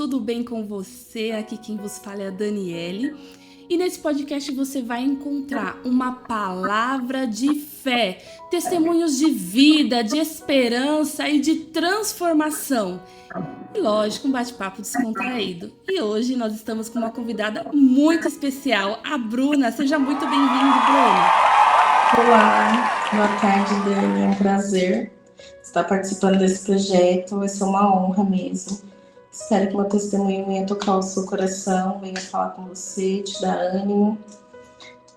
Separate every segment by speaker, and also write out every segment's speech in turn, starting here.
Speaker 1: tudo bem com você? Aqui quem vos fala é a Daniele. E nesse podcast você vai encontrar uma palavra de fé, testemunhos de vida, de esperança e de transformação. E lógico, um bate-papo descontraído. E hoje nós estamos com uma convidada muito especial, a Bruna. Seja muito bem-vinda, Bruna.
Speaker 2: Olá, boa tarde, Dani. É um prazer estar participando desse projeto. Vai ser uma honra mesmo. Espero que meu testemunho venha tocar o seu coração, venha falar com você, te dar ânimo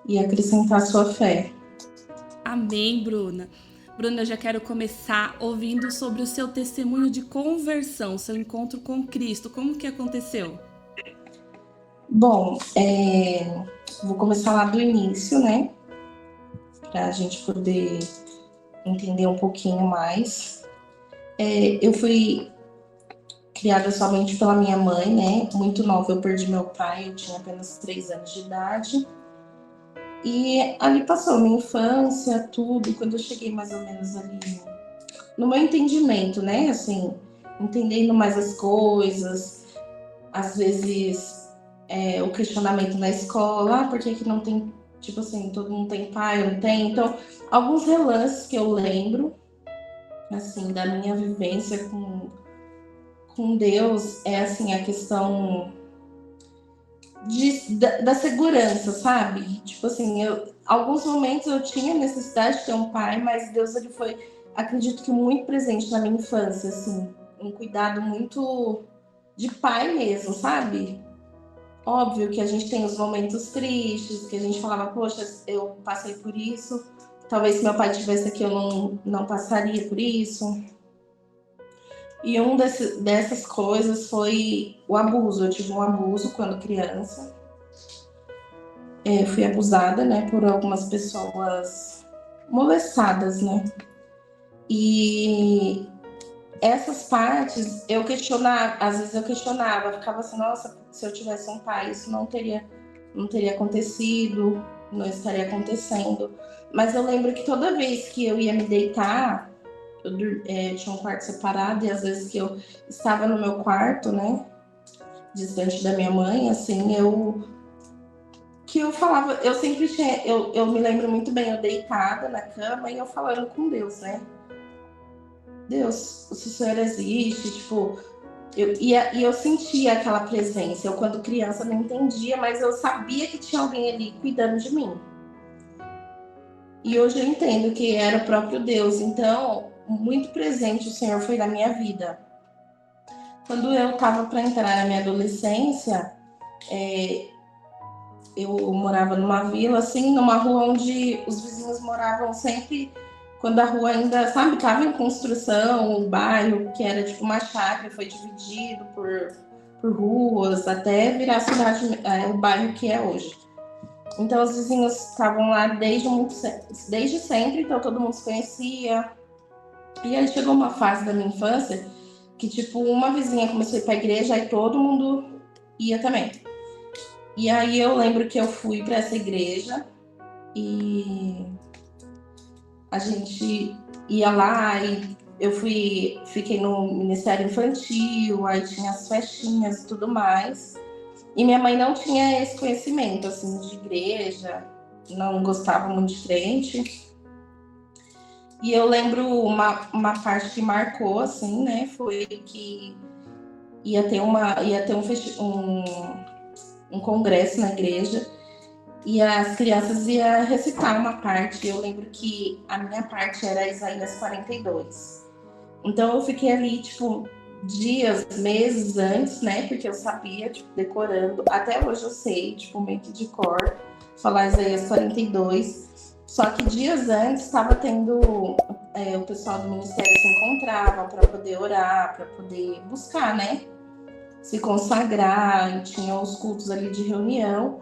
Speaker 2: e acrescentar sua fé.
Speaker 1: Amém, Bruna. Bruna, eu já quero começar ouvindo sobre o seu testemunho de conversão, seu encontro com Cristo. Como que aconteceu?
Speaker 2: Bom, vou começar lá do início, né? Para a gente poder entender um pouquinho mais. Eu fui criada somente pela minha mãe, né? Muito nova eu perdi meu pai, eu tinha apenas 3 anos de idade. E ali passou minha infância, tudo. Quando eu cheguei mais ou menos ali no meu entendimento, né? Assim, entendendo mais as coisas, às vezes o questionamento na escola, por que não tem, tipo assim, todo mundo tem pai, eu não tenho. Então, alguns relances que eu lembro, assim, da minha vivência com Deus, é assim, a questão da segurança, sabe? Tipo assim, alguns momentos eu tinha necessidade de ter um pai, mas Deus ele foi, acredito que muito presente na minha infância, assim, um cuidado muito de pai mesmo, sabe? Óbvio que a gente tem os momentos tristes, que a gente falava, poxa, eu passei por isso, talvez se meu pai estivesse aqui eu não passaria por isso. E dessas coisas foi o abuso. Eu tive um abuso quando criança. Fui abusada, né, por algumas pessoas molestadas, né? E essas partes eu questionava, às vezes eu questionava, ficava assim, nossa, se eu tivesse um pai, isso não teria acontecido, não estaria acontecendo. Mas eu lembro que toda vez que eu ia me deitar, eu tinha um quarto separado e às vezes que eu estava no meu quarto, né, distante da minha mãe, assim, eu falava, eu sempre tinha, eu me lembro muito bem, eu deitada na cama e eu falando com Deus, né? Deus, se o Senhor existe, tipo, e eu sentia aquela presença. Eu, quando criança, não entendia, mas eu sabia que tinha alguém ali cuidando de mim. E hoje eu entendo que era o próprio Deus. Então, muito presente o Senhor foi na minha vida. Quando eu estava para entrar na minha adolescência, eu morava numa vila, assim, numa rua onde os vizinhos moravam sempre, quando a rua ainda, sabe, estava em construção, o bairro, que era tipo uma chácara, foi dividido por ruas, até virar a cidade, o bairro que é hoje. Então os vizinhos estavam lá desde sempre, então todo mundo se conhecia. E aí chegou uma fase da minha infância que, tipo, uma vizinha começou a ir pra igreja e todo mundo ia também. E aí eu lembro que eu fui para essa igreja e a gente ia lá e eu fiquei no Ministério Infantil, aí tinha as festinhas e tudo mais. E minha mãe não tinha esse conhecimento, assim, de igreja, não gostava muito de crente. E eu lembro uma parte que marcou, assim, né, foi que ia ter um congresso na igreja e as crianças iam recitar uma parte. Eu lembro que a minha parte era Isaías 42. Então eu fiquei ali, tipo, dias, meses antes, né? Porque eu sabia, tipo, decorando. Até hoje eu sei, tipo, meio que de cor, falar Isaías 42. Só que dias antes estava tendo... o pessoal do ministério se encontrava para poder orar, para poder buscar, né? Se consagrar, e tinha os cultos ali de reunião.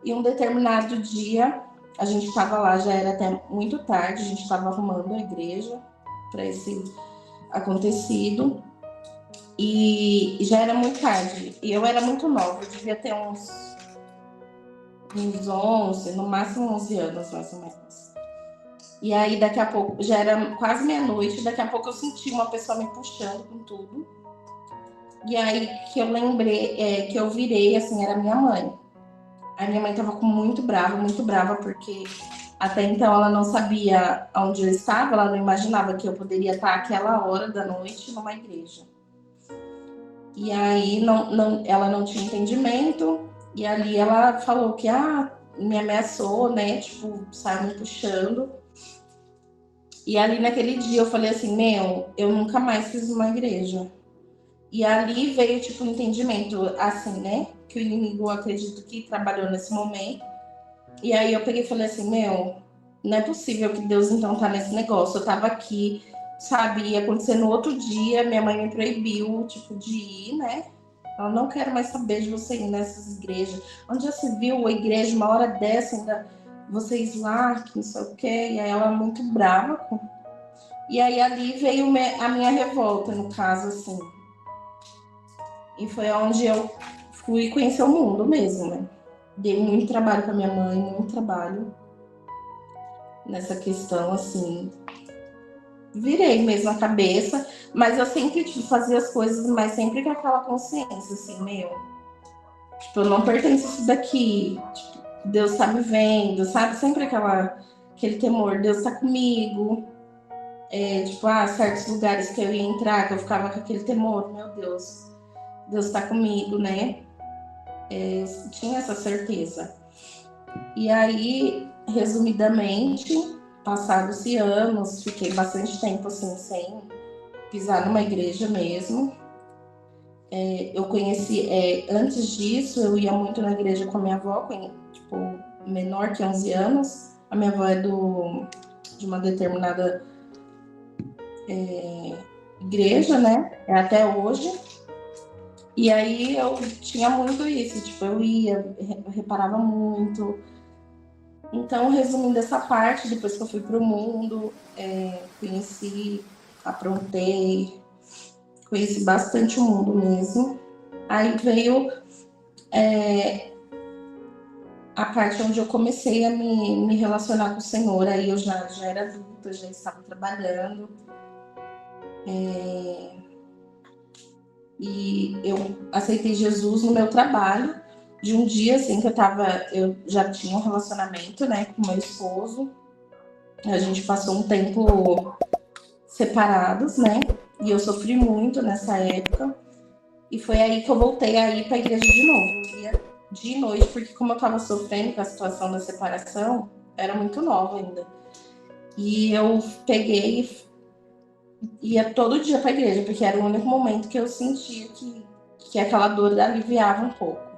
Speaker 2: E um determinado dia, a gente estava lá, já era até muito tarde, a gente estava arrumando a igreja para esse acontecido. E já era muito tarde. E eu era muito nova, eu devia ter uns 11, no máximo 11 anos, mais ou menos. E aí, daqui a pouco, já era quase meia-noite, daqui a pouco eu senti uma pessoa me puxando com tudo. E aí que eu lembrei, que eu virei, assim, era minha mãe. A minha mãe tava muito brava, porque até então ela não sabia onde eu estava, ela não imaginava que eu poderia estar àquela hora da noite numa igreja. E aí ela não tinha entendimento, e ali ela falou que me ameaçou, né? Tipo, saiu me puxando. E ali naquele dia eu falei assim, eu nunca mais fiz uma igreja. E ali veio, tipo, um entendimento, assim, né? Que o inimigo, eu acredito que trabalhou nesse momento. E aí eu peguei e falei assim, não é possível que Deus então tá nesse negócio. Eu tava aqui, sabe, ia acontecer no outro dia, minha mãe me proibiu, tipo, de ir, né? Eu não quero mais saber de você ir nessas igrejas. Onde já se viu a igreja, uma hora dessa, ainda vocês lá, que não sei o quê. E aí ela muito brava. E aí ali veio a minha revolta, no caso, assim. E foi onde eu fui conhecer o mundo mesmo, né? Dei muito trabalho para minha mãe, muito trabalho nessa questão, assim. Virei mesmo a cabeça, mas eu sempre fazia as coisas, mas sempre com aquela consciência, assim, tipo, eu não pertenço a isso daqui, tipo, Deus tá me vendo, sabe? Sempre aquele temor, Deus tá comigo. Tipo, certos lugares que eu ia entrar, que eu ficava com aquele temor, meu Deus tá comigo, né? Eu tinha essa certeza. E aí, resumidamente, passados-se anos, fiquei bastante tempo assim, sem pisar numa igreja mesmo. Eu conheci, antes disso, eu ia muito na igreja com a minha avó, tipo, menor que 11 anos. A minha avó é de uma determinada igreja, né? É até hoje. E aí eu tinha muito isso, tipo, eu ia, eu reparava muito. Então, resumindo essa parte, depois que eu fui pro mundo, conheci, aprontei, conheci bastante o mundo mesmo. Aí veio a parte onde eu comecei a me relacionar com o Senhor. Aí eu já era adulta, já estava trabalhando. E eu aceitei Jesus no meu trabalho. De um dia, assim, que eu já tinha um relacionamento, né, com meu esposo. A gente passou um tempo separados, né? E eu sofri muito nessa época. E foi aí que eu voltei a ir para a igreja de novo. Eu ia de noite, porque como eu estava sofrendo com a situação da separação, era muito nova ainda. E eu peguei e ia todo dia para a igreja, porque era o único momento que eu sentia que aquela dor aliviava um pouco.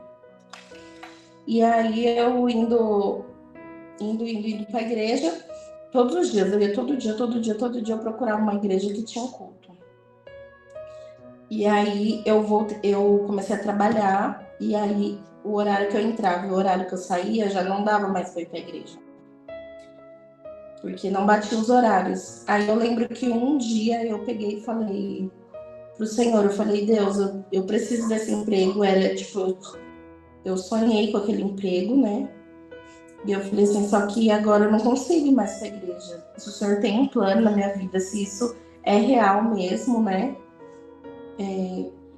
Speaker 2: E aí eu indo para a igreja, todos os dias, eu ia todo dia eu procurava uma igreja que tinha um culto. E aí eu comecei a trabalhar, e aí o horário que eu entrava e o horário que eu saía já não dava mais para ir para a igreja. Porque não batia os horários. Aí eu lembro que um dia eu peguei e falei pro Senhor, eu falei, Deus, eu preciso desse emprego. Era tipo, eu sonhei com aquele emprego, né? E eu falei assim, só que agora eu não consigo ir mais para a igreja. Se o Senhor tem um plano na minha vida, se isso é real mesmo, né?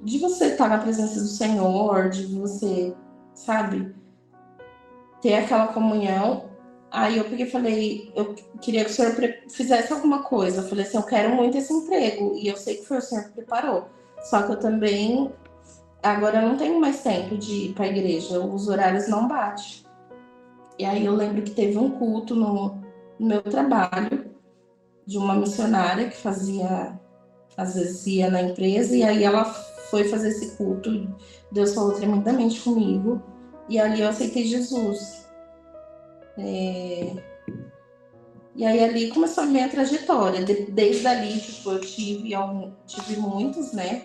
Speaker 2: De você estar na presença do Senhor, de você, sabe, ter aquela comunhão. Aí eu peguei e falei, eu queria que o Senhor fizesse alguma coisa. Eu falei assim, eu quero muito esse emprego. E eu sei que foi o Senhor que preparou. Só que eu também, agora eu não tenho mais tempo de ir para a igreja. Os horários não batem. E aí eu lembro que teve um culto no meu trabalho, de uma missionária que fazia, às vezes ia na empresa, e aí ela foi fazer esse culto. Deus falou tremendamente comigo. E ali eu aceitei Jesus. E aí ali começou a minha trajetória. Desde ali, tipo, eu tive muitos, né,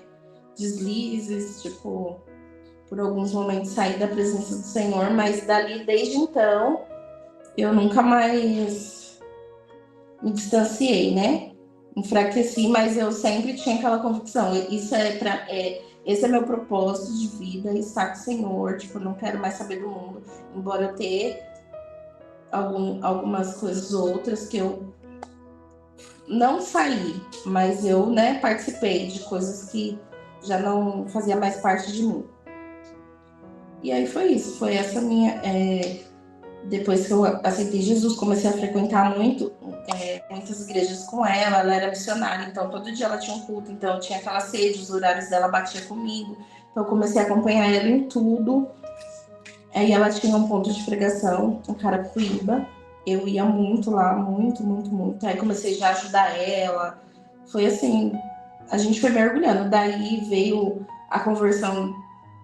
Speaker 2: deslizes, tipo, por alguns momentos saí da presença do Senhor, mas dali, desde então, eu nunca mais me distanciei, né? Enfraqueci, mas eu sempre tinha aquela convicção. Esse é meu propósito de vida, estar com o Senhor. Tipo, não quero mais saber do mundo, embora eu tenha algumas coisas outras que eu não saí, mas eu, né, participei de coisas que não fazia mais parte de mim. E aí foi isso, foi essa minha... depois que eu aceitei Jesus, comecei a frequentar muitas igrejas com ela era missionária, então todo dia ela tinha um culto, então eu tinha aquela sede, os horários dela batiam comigo, então eu comecei a acompanhar ela em tudo. Aí ela tinha um ponto de pregação em Carapicuíba, eu ia muito lá, muito, muito, muito, aí comecei já a ajudar ela, foi assim, a gente foi mergulhando, daí veio a conversão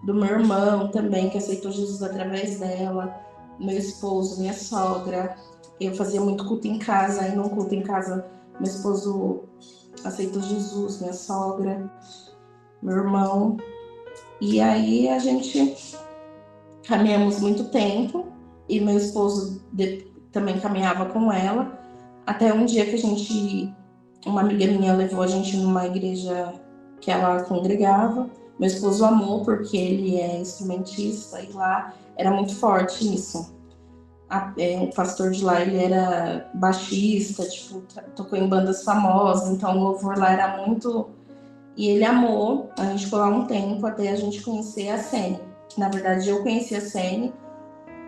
Speaker 2: do meu irmão também, que aceitou Jesus através dela, meu esposo, minha sogra. Eu fazia muito culto em casa, aí num culto em casa, meu esposo aceitou Jesus, minha sogra, meu irmão. E aí a gente caminhamos muito tempo, e meu esposo também caminhava com ela, até um dia que uma amiga minha levou a gente numa igreja que ela congregava. Meu esposo amou, porque ele é instrumentista, e lá era muito forte isso. O pastor de lá, ele era baixista, tipo, tocou em bandas famosas, então o louvor lá era muito... E ele amou, a gente ficou lá um tempo até a gente conhecer a Sene. Que, na verdade, eu conheci a Sene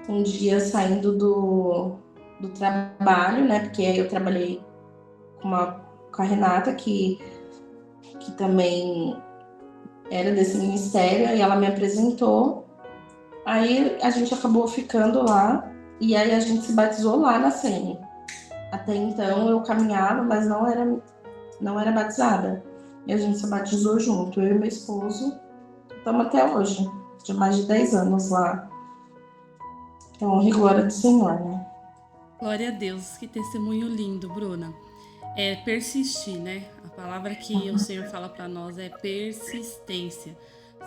Speaker 2: um dia saindo do trabalho, né? Porque eu trabalhei com a Renata, que também era desse ministério, e ela me apresentou. Aí a gente acabou ficando lá, e aí a gente se batizou lá na Sene. Até então eu caminhava, mas não era batizada. E a gente se batizou junto, eu e meu esposo. Estamos até hoje, de mais de 10 anos lá. Então, honra e glória do Senhor, né?
Speaker 1: Glória a Deus, que testemunho lindo, Bruna. É persistir, né? A palavra que o Senhor fala para nós é persistência.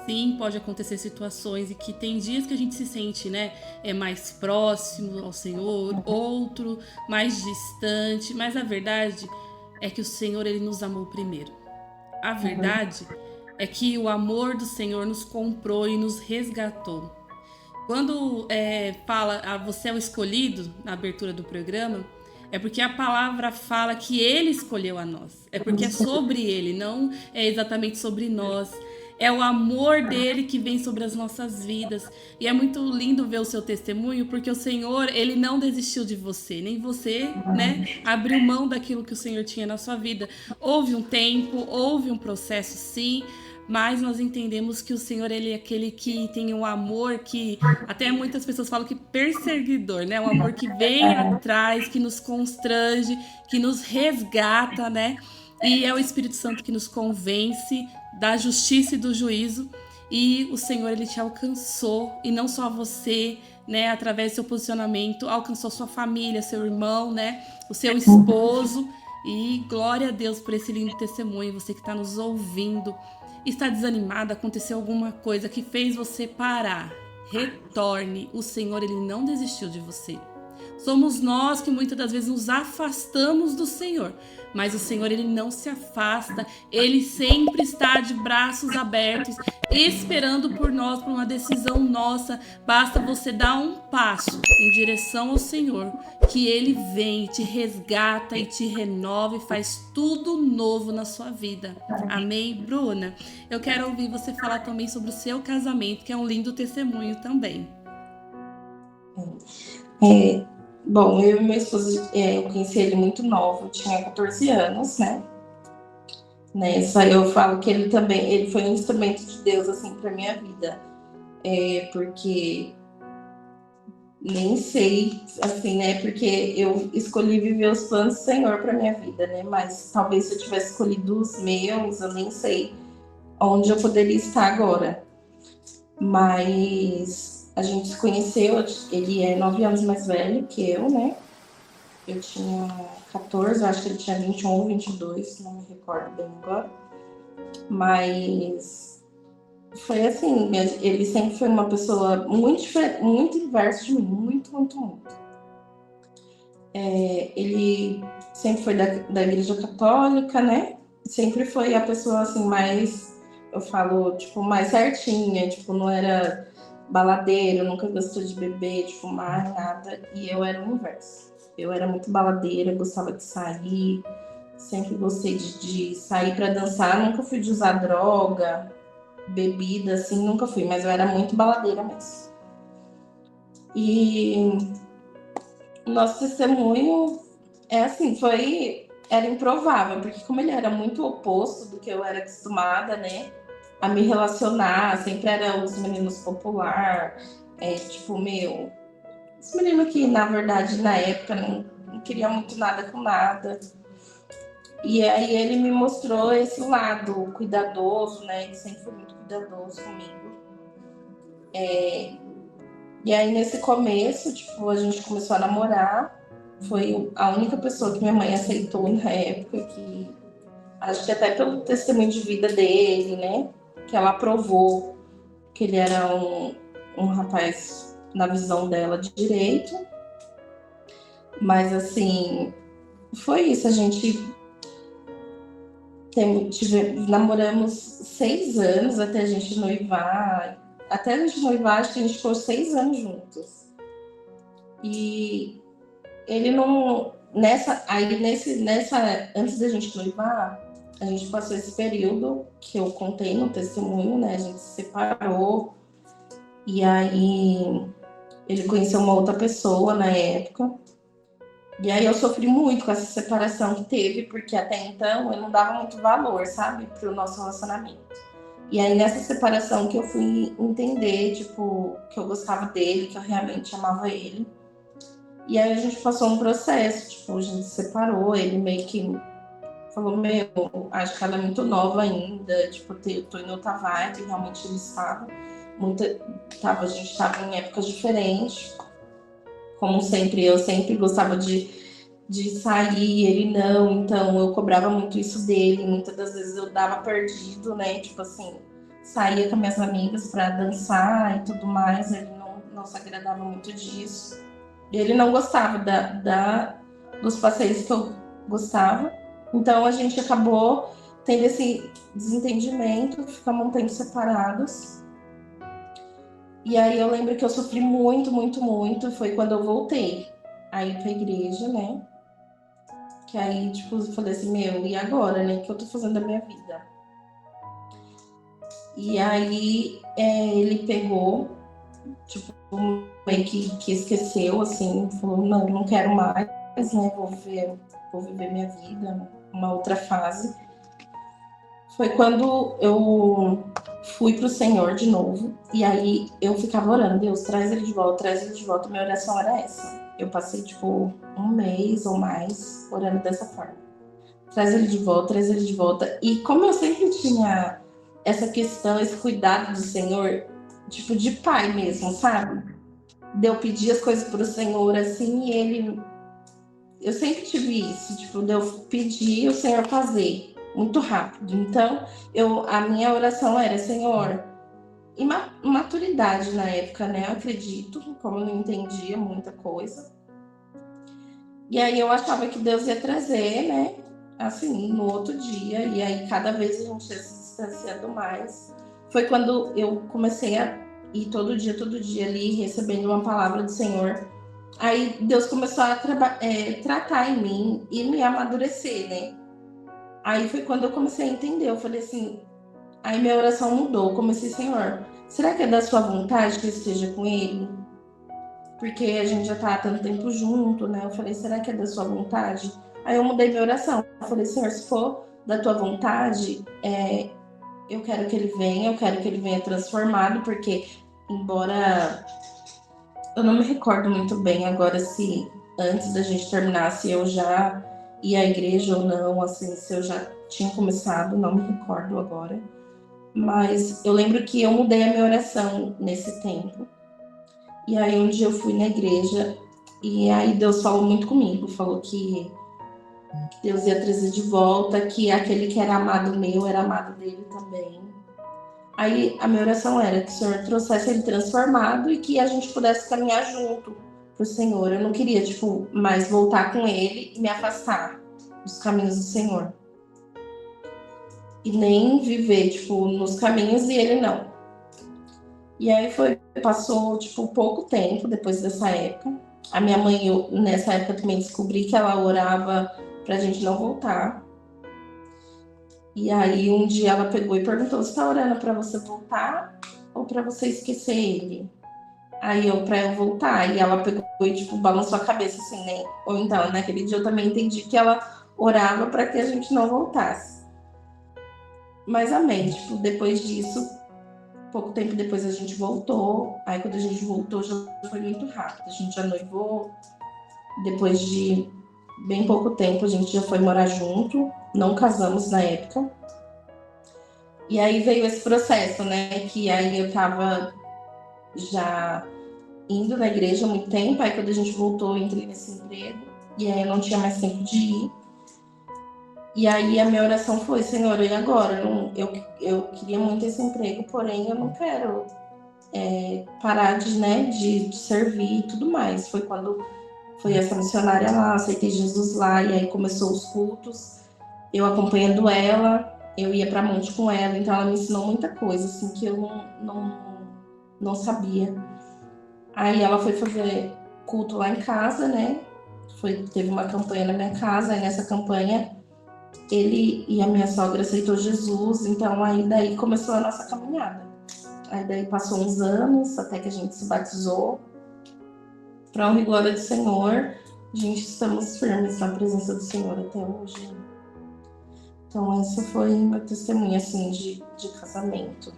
Speaker 1: Sim, pode acontecer situações e que tem dias que a gente se sente, né, mais próximo ao Senhor, outro mais distante, mas a verdade é que o Senhor, ele nos amou primeiro. A verdade é que o amor do Senhor nos comprou e nos resgatou. Quando fala você é o escolhido, na abertura do programa, é porque a palavra fala que ele escolheu a nós. É porque é sobre ele, não é exatamente sobre nós. É o amor dele que vem sobre as nossas vidas. E é muito lindo ver o seu testemunho, porque o Senhor, ele não desistiu de você. Nem você, né, abriu mão daquilo que o Senhor tinha na sua vida. Houve um tempo, houve um processo, sim, mas nós entendemos que o Senhor, ele é aquele que tem um amor que até muitas pessoas falam que perseguidor, né? Um amor que vem atrás, que nos constrange, que nos resgata, né? E é o Espírito Santo que nos convence da justiça e do juízo. E o Senhor, ele te alcançou, e não só você, né? Através do seu posicionamento, alcançou sua família, seu irmão, né? O seu esposo. E glória a Deus por esse lindo testemunho. Você que está nos ouvindo, está desanimado, aconteceu alguma coisa que fez você parar, retorne. O Senhor, ele não desistiu de você. Somos nós que muitas das vezes nos afastamos do Senhor, mas o Senhor, ele não se afasta, ele sempre está de braços abertos, esperando por nós, por uma decisão nossa. Basta você dar um passo em direção ao Senhor, que ele vem, te resgata e te renova e faz tudo novo na sua vida. Amém, Bruna? Eu quero ouvir você falar também sobre o seu casamento, que é um lindo testemunho também.
Speaker 2: Bom, eu e meu esposo, eu conheci ele muito novo, eu tinha 14 anos, né? Isso aí eu falo que ele foi um instrumento de Deus, assim, pra minha vida. Porque nem sei, assim, né? Porque eu escolhi viver os planos do Senhor pra minha vida, né? Mas talvez se eu tivesse escolhido os meus, eu nem sei onde eu poderia estar agora. Mas a gente se conheceu, ele é 9 anos mais velho que eu, né? Eu tinha 14, eu acho que ele tinha 21 ou 22, não me recordo bem agora. Mas foi assim, ele sempre foi uma pessoa muito diferente, muito inverso de mim, muito, muito, muito. Ele sempre foi da igreja católica, né? Sempre foi a pessoa assim mais, eu falo, tipo, mais certinha, tipo, não era baladeiro, nunca gostou de beber, de fumar, nada. E eu era o inverso. Eu era muito baladeira, gostava de sair, sempre gostei de sair para dançar, nunca fui de usar droga. bebida, assim, nunca fui, mas eu era muito baladeira mesmo. E o nosso testemunho era improvável, porque como ele era muito oposto do que eu era acostumada, né, a me relacionar, sempre era os meninos popular, tipo, esse menino que, na verdade, na época, não queria muito nada com nada. E aí ele me mostrou esse lado cuidadoso, né, ele sempre foi muito cuidadoso comigo. E aí, nesse começo, tipo, a gente começou a namorar. Foi a única pessoa que minha mãe aceitou na época, que acho que até pelo testemunho de vida dele, né? Que ela aprovou que ele era um rapaz, na visão dela, de direito. Mas, assim, foi isso. A gente namoramos 6 anos até a gente noivar. Até a gente noivar, acho que a gente ficou 6 anos juntos. E ele não. Antes da gente noivar, a gente passou esse período que eu contei no testemunho, né? A gente se separou. E aí ele conheceu uma outra pessoa na época. E aí eu sofri muito com essa separação que teve, porque até então eu não dava muito valor, sabe, pro nosso relacionamento. E aí nessa separação que eu fui entender, tipo, que eu gostava dele, que eu realmente amava ele. E aí a gente passou um processo, tipo, a gente se separou, ele meio que falou, acho que ela é muito nova ainda, tipo, eu tô em outra vibe, realmente ele estava. A gente estava em épocas diferentes. Como sempre, eu sempre gostava de sair, ele não, então eu cobrava muito isso dele, muitas das vezes eu dava perdido, né, tipo assim, saía com minhas amigas para dançar e tudo mais, ele não se agradava muito disso. Ele não gostava dos passeios que eu gostava, então a gente acabou tendo esse desentendimento, ficamos um tempo separados. E aí eu lembro que eu sofri muito, muito, muito, foi quando eu voltei aí pra igreja, né? Que aí, tipo, eu falei assim, e agora, né? O que eu tô fazendo da minha vida? E aí ele pegou, tipo, meio que esqueceu, assim, falou, não quero mais, né? Vou viver minha vida, uma outra fase. Foi quando eu fui pro Senhor de novo, e aí eu ficava orando, Deus, traz ele de volta, traz ele de volta. Minha oração era essa. Eu passei, tipo, 1 mês ou mais orando dessa forma. Traz ele de volta, traz ele de volta. E como eu sempre tinha essa questão, esse cuidado do Senhor, tipo, de pai mesmo, sabe? De eu pedir as coisas pro Senhor, assim, e ele... Eu sempre tive isso, tipo, de eu pedir o Senhor fazer muito rápido. Então, a minha oração era, Senhor, imaturidade na época, né? Eu acredito, como eu não entendia muita coisa. E aí eu achava que Deus ia trazer, né? Assim, no outro dia. E aí cada vez a gente ia se distanciando mais. Foi quando eu comecei a ir todo dia ali, recebendo uma palavra do Senhor. Aí Deus começou a tratar em mim e me amadurecer, né? Aí foi quando eu comecei a entender. Eu falei assim, aí minha oração mudou. Eu comecei, Senhor, será que é da sua vontade que eu esteja com ele? Porque a gente já tá há tanto tempo junto, né? Eu falei, será que é da sua vontade? Aí eu mudei minha oração. Eu falei, Senhor, se for da tua vontade, eu quero que ele venha transformado, porque embora eu não me recordo muito bem agora se antes da gente terminar, se eu já ia à igreja ou não, assim, se eu já tinha começado, não me recordo agora. Mas eu lembro que eu mudei a minha oração nesse tempo. E aí um dia eu fui na igreja e aí Deus falou muito comigo, falou que Deus ia trazer de volta, que aquele que era amado meu era amado dele também. Aí a minha oração era que o Senhor trouxesse ele transformado e que a gente pudesse caminhar junto pro Senhor. Eu não queria, tipo, mais voltar com ele e me afastar dos caminhos do Senhor. E nem viver, tipo, nos caminhos e ele não. E aí passou, tipo, pouco tempo depois dessa época. A minha mãe, nessa época também descobri que ela orava pra gente não voltar. E aí um dia ela pegou e perguntou: você tá orando para você voltar ou para você esquecer ele? Aí eu, pra eu voltar, e ela pegou e, tipo, balançou a cabeça, assim, né? Ou então, naquele dia eu também entendi que ela orava para que a gente não voltasse. Mas amém, tipo, depois disso, pouco tempo depois a gente voltou. Aí quando a gente voltou já foi muito rápido. A gente já noivou, depois de bem pouco tempo a gente já foi morar junto, não casamos na época. E aí veio esse processo, né? Que aí eu tava já indo na igreja há muito tempo, aí quando a gente voltou, eu entrei nesse emprego, e aí eu não tinha mais tempo de ir. E aí a minha oração foi: Senhor, e agora? Eu queria muito esse emprego, porém eu não quero parar de, né, de servir e tudo mais. Foi quando foi essa missionária lá, aceitei Jesus lá, e aí começou os cultos, eu acompanhando ela, eu ia para monte com ela, então ela me ensinou muita coisa, assim, que eu não sabia. Aí ela foi fazer culto lá em casa, né? Teve uma campanha na minha casa, e nessa campanha ele e a minha sogra aceitou Jesus, então aí daí começou a nossa caminhada. Aí daí passou uns anos até que a gente se batizou. Para honra e glória do Senhor, a gente estamos firmes na presença do Senhor até hoje. Então essa foi meu testemunho assim de casamento.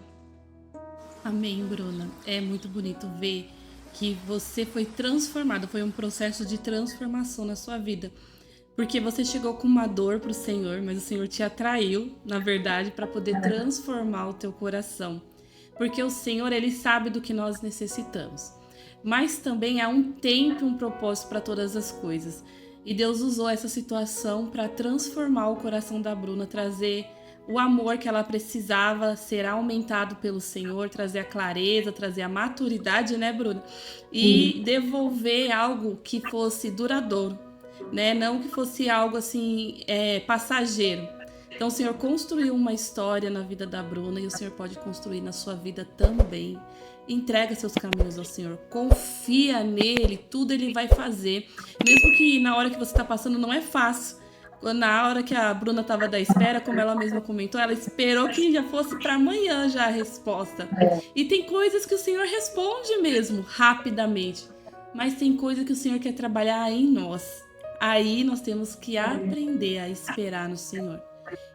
Speaker 1: Amém, Bruna. É muito bonito ver que você foi transformada, foi um processo de transformação na sua vida. Porque você chegou com uma dor para o Senhor, mas o Senhor te atraiu, na verdade, para poder transformar o teu coração. Porque o Senhor, Ele sabe do que nós necessitamos. Mas também há um tempo e um propósito para todas as coisas. E Deus usou essa situação para transformar o coração da Bruna, trazer o amor que ela precisava ser aumentado pelo Senhor, trazer a clareza, trazer a maturidade, né, Bruna? E devolver algo que fosse duradouro, né? Não que fosse algo assim, passageiro. Então o Senhor construiu uma história na vida da Bruna e o Senhor pode construir na sua vida também. Entrega seus caminhos ao Senhor, confia nele, tudo ele vai fazer. Mesmo que na hora que você está passando não é fácil. Na hora que a Bruna estava da espera, como ela mesma comentou, ela esperou que já fosse para amanhã já a resposta. E tem coisas que o Senhor responde mesmo, rapidamente. Mas tem coisa que o Senhor quer trabalhar em nós. Aí nós temos que aprender a esperar no Senhor.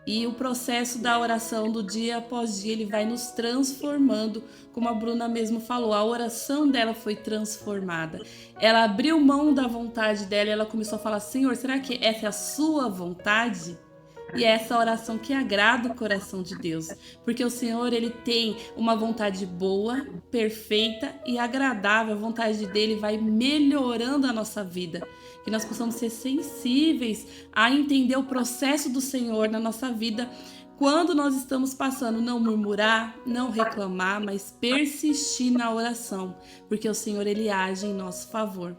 Speaker 1: E o processo da oração do dia após dia, ele vai nos transformando, como a Bruna mesmo falou, a oração dela foi transformada. Ela abriu mão da vontade dela e ela começou a falar: Senhor, será que essa é a sua vontade? E é essa oração que agrada o coração de Deus, porque o Senhor, ele tem uma vontade boa, perfeita e agradável. A vontade dele vai melhorando a nossa vida, que nós possamos ser sensíveis a entender o processo do Senhor na nossa vida quando nós estamos passando. Não murmurar, não reclamar, mas persistir na oração, porque o Senhor, ele age em nosso favor.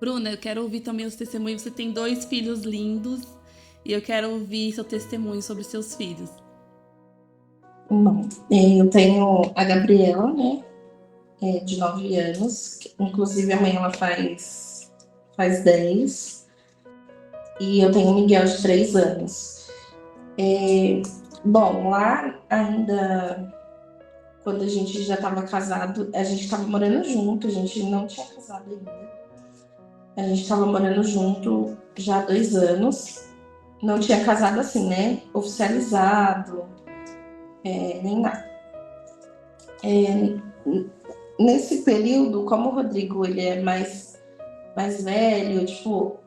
Speaker 1: Bruna, eu quero ouvir também os testemunhos. Você tem 2 filhos lindos e eu quero ouvir seu testemunho sobre seus filhos.
Speaker 2: Bom, eu tenho a Gabriela, né? De 9 anos, inclusive amanhã ela faz 10. E eu tenho o Miguel de 3 anos. Bom, lá ainda, quando a gente já estava casado, a gente estava morando junto, a gente não tinha casado ainda. A gente estava morando junto já há 2 anos. Não tinha casado assim, né? Oficializado, nem nada. Nesse período, como o Rodrigo ele é mais velho, tipo,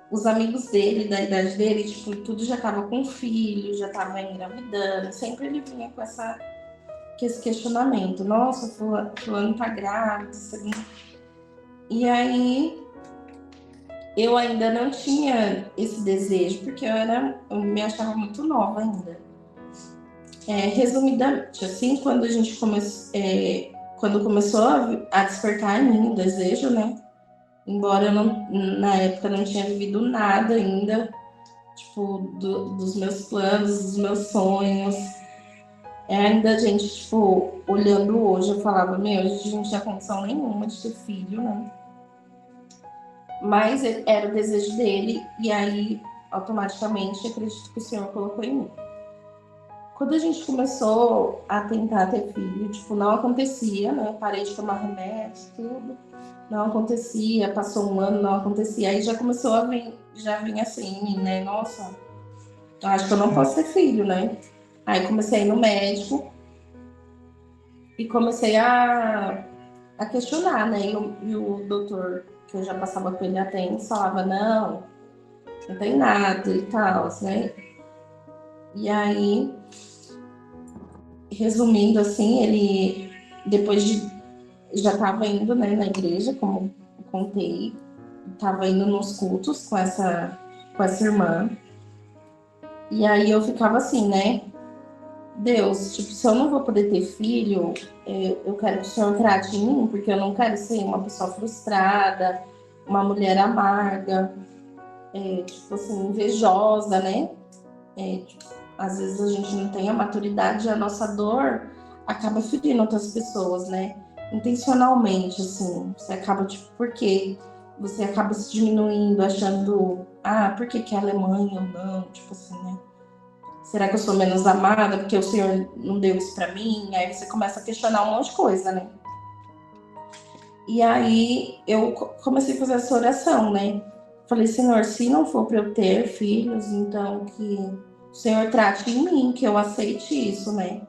Speaker 2: os amigos dele, da idade dele, tipo, tudo já tava com filho, já tava engravidando. Sempre ele vinha com esse questionamento: nossa, fulano tá grávido. E aí eu ainda não tinha esse desejo, porque eu me achava muito nova ainda. Resumidamente, assim, quando a gente quando começou a despertar em mim o desejo, né? Embora eu na época não tinha vivido nada ainda, tipo, dos meus planos, dos meus sonhos. Ainda a gente, tipo, olhando hoje, eu falava: meu, a gente não tinha condição nenhuma de ter filho, né? Mas era o desejo dele, e aí, automaticamente, acredito que o Senhor colocou em mim. quando a gente começou a tentar ter filho, tipo, não acontecia, né? Eu parei de tomar remédio, tudo. Não acontecia, passou um ano, não acontecia. Aí já começou a vir, já vinha assim em mim, né? Nossa, eu acho que eu não posso ter filho, né? Aí comecei a ir no médico e comecei a questionar, né? E o doutor, que eu já passava com ele há tempos, falava, não tem nada e tal, né? E aí, resumindo assim, ele, depois de, já estava indo, né, na igreja, como eu contei, estava indo nos cultos com essa irmã. E aí eu ficava assim, né? Deus, tipo, se eu não vou poder ter filho, eu quero que o Senhor trate em mim, porque eu não quero ser uma pessoa frustrada, uma mulher amarga, tipo assim, invejosa, né? Tipo, às vezes a gente não tem a maturidade e a nossa dor acaba ferindo outras pessoas, né? Intencionalmente, assim, você acaba, tipo, porque você acaba se diminuindo, achando, por que ela é mãe ou não, tipo assim, né? Será que eu sou menos amada porque o Senhor não deu isso pra mim? Aí você começa a questionar um monte de coisa, né? E aí eu comecei a fazer essa oração, né? Falei, Senhor, se não for para eu ter filhos, então que o Senhor trate em mim, que eu aceite isso, né?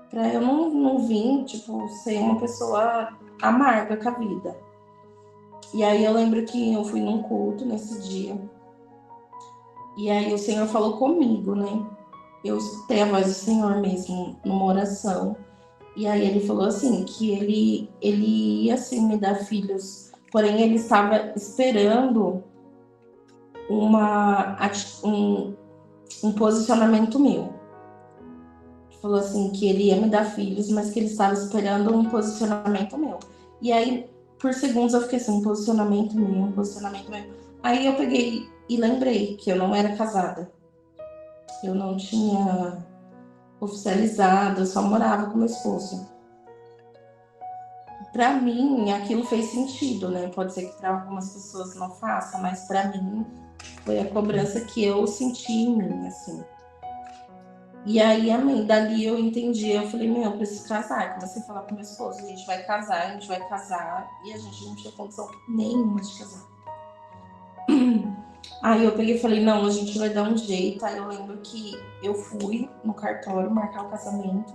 Speaker 2: Pra eu não vir, tipo, ser uma pessoa amarga com a vida. E aí eu lembro que eu fui num culto nesse dia. E aí o Senhor falou comigo, né? Eu escutei a voz do Senhor mesmo numa oração. E aí ele falou assim, que ele ia sim me dar filhos, porém ele estava esperando um posicionamento meu. Ele falou assim, que ele ia me dar filhos, mas que ele estava esperando um posicionamento meu. E aí, por segundos, eu fiquei assim, um posicionamento meu. Aí eu peguei e lembrei que eu não era casada. Eu não tinha oficializado, eu só morava com meu esposo. Para mim, aquilo fez sentido, né? Pode ser que para algumas pessoas não faça, mas para mim foi a cobrança que eu senti em mim, assim. E aí, amém, dali eu entendi, eu falei, eu preciso casar. Comecei a falar com meu esposo, a gente vai casar, e a gente não tinha condição nenhuma de casar. Aí eu peguei e falei, não, a gente vai dar um jeito. Aí eu lembro que eu fui no cartório marcar o casamento.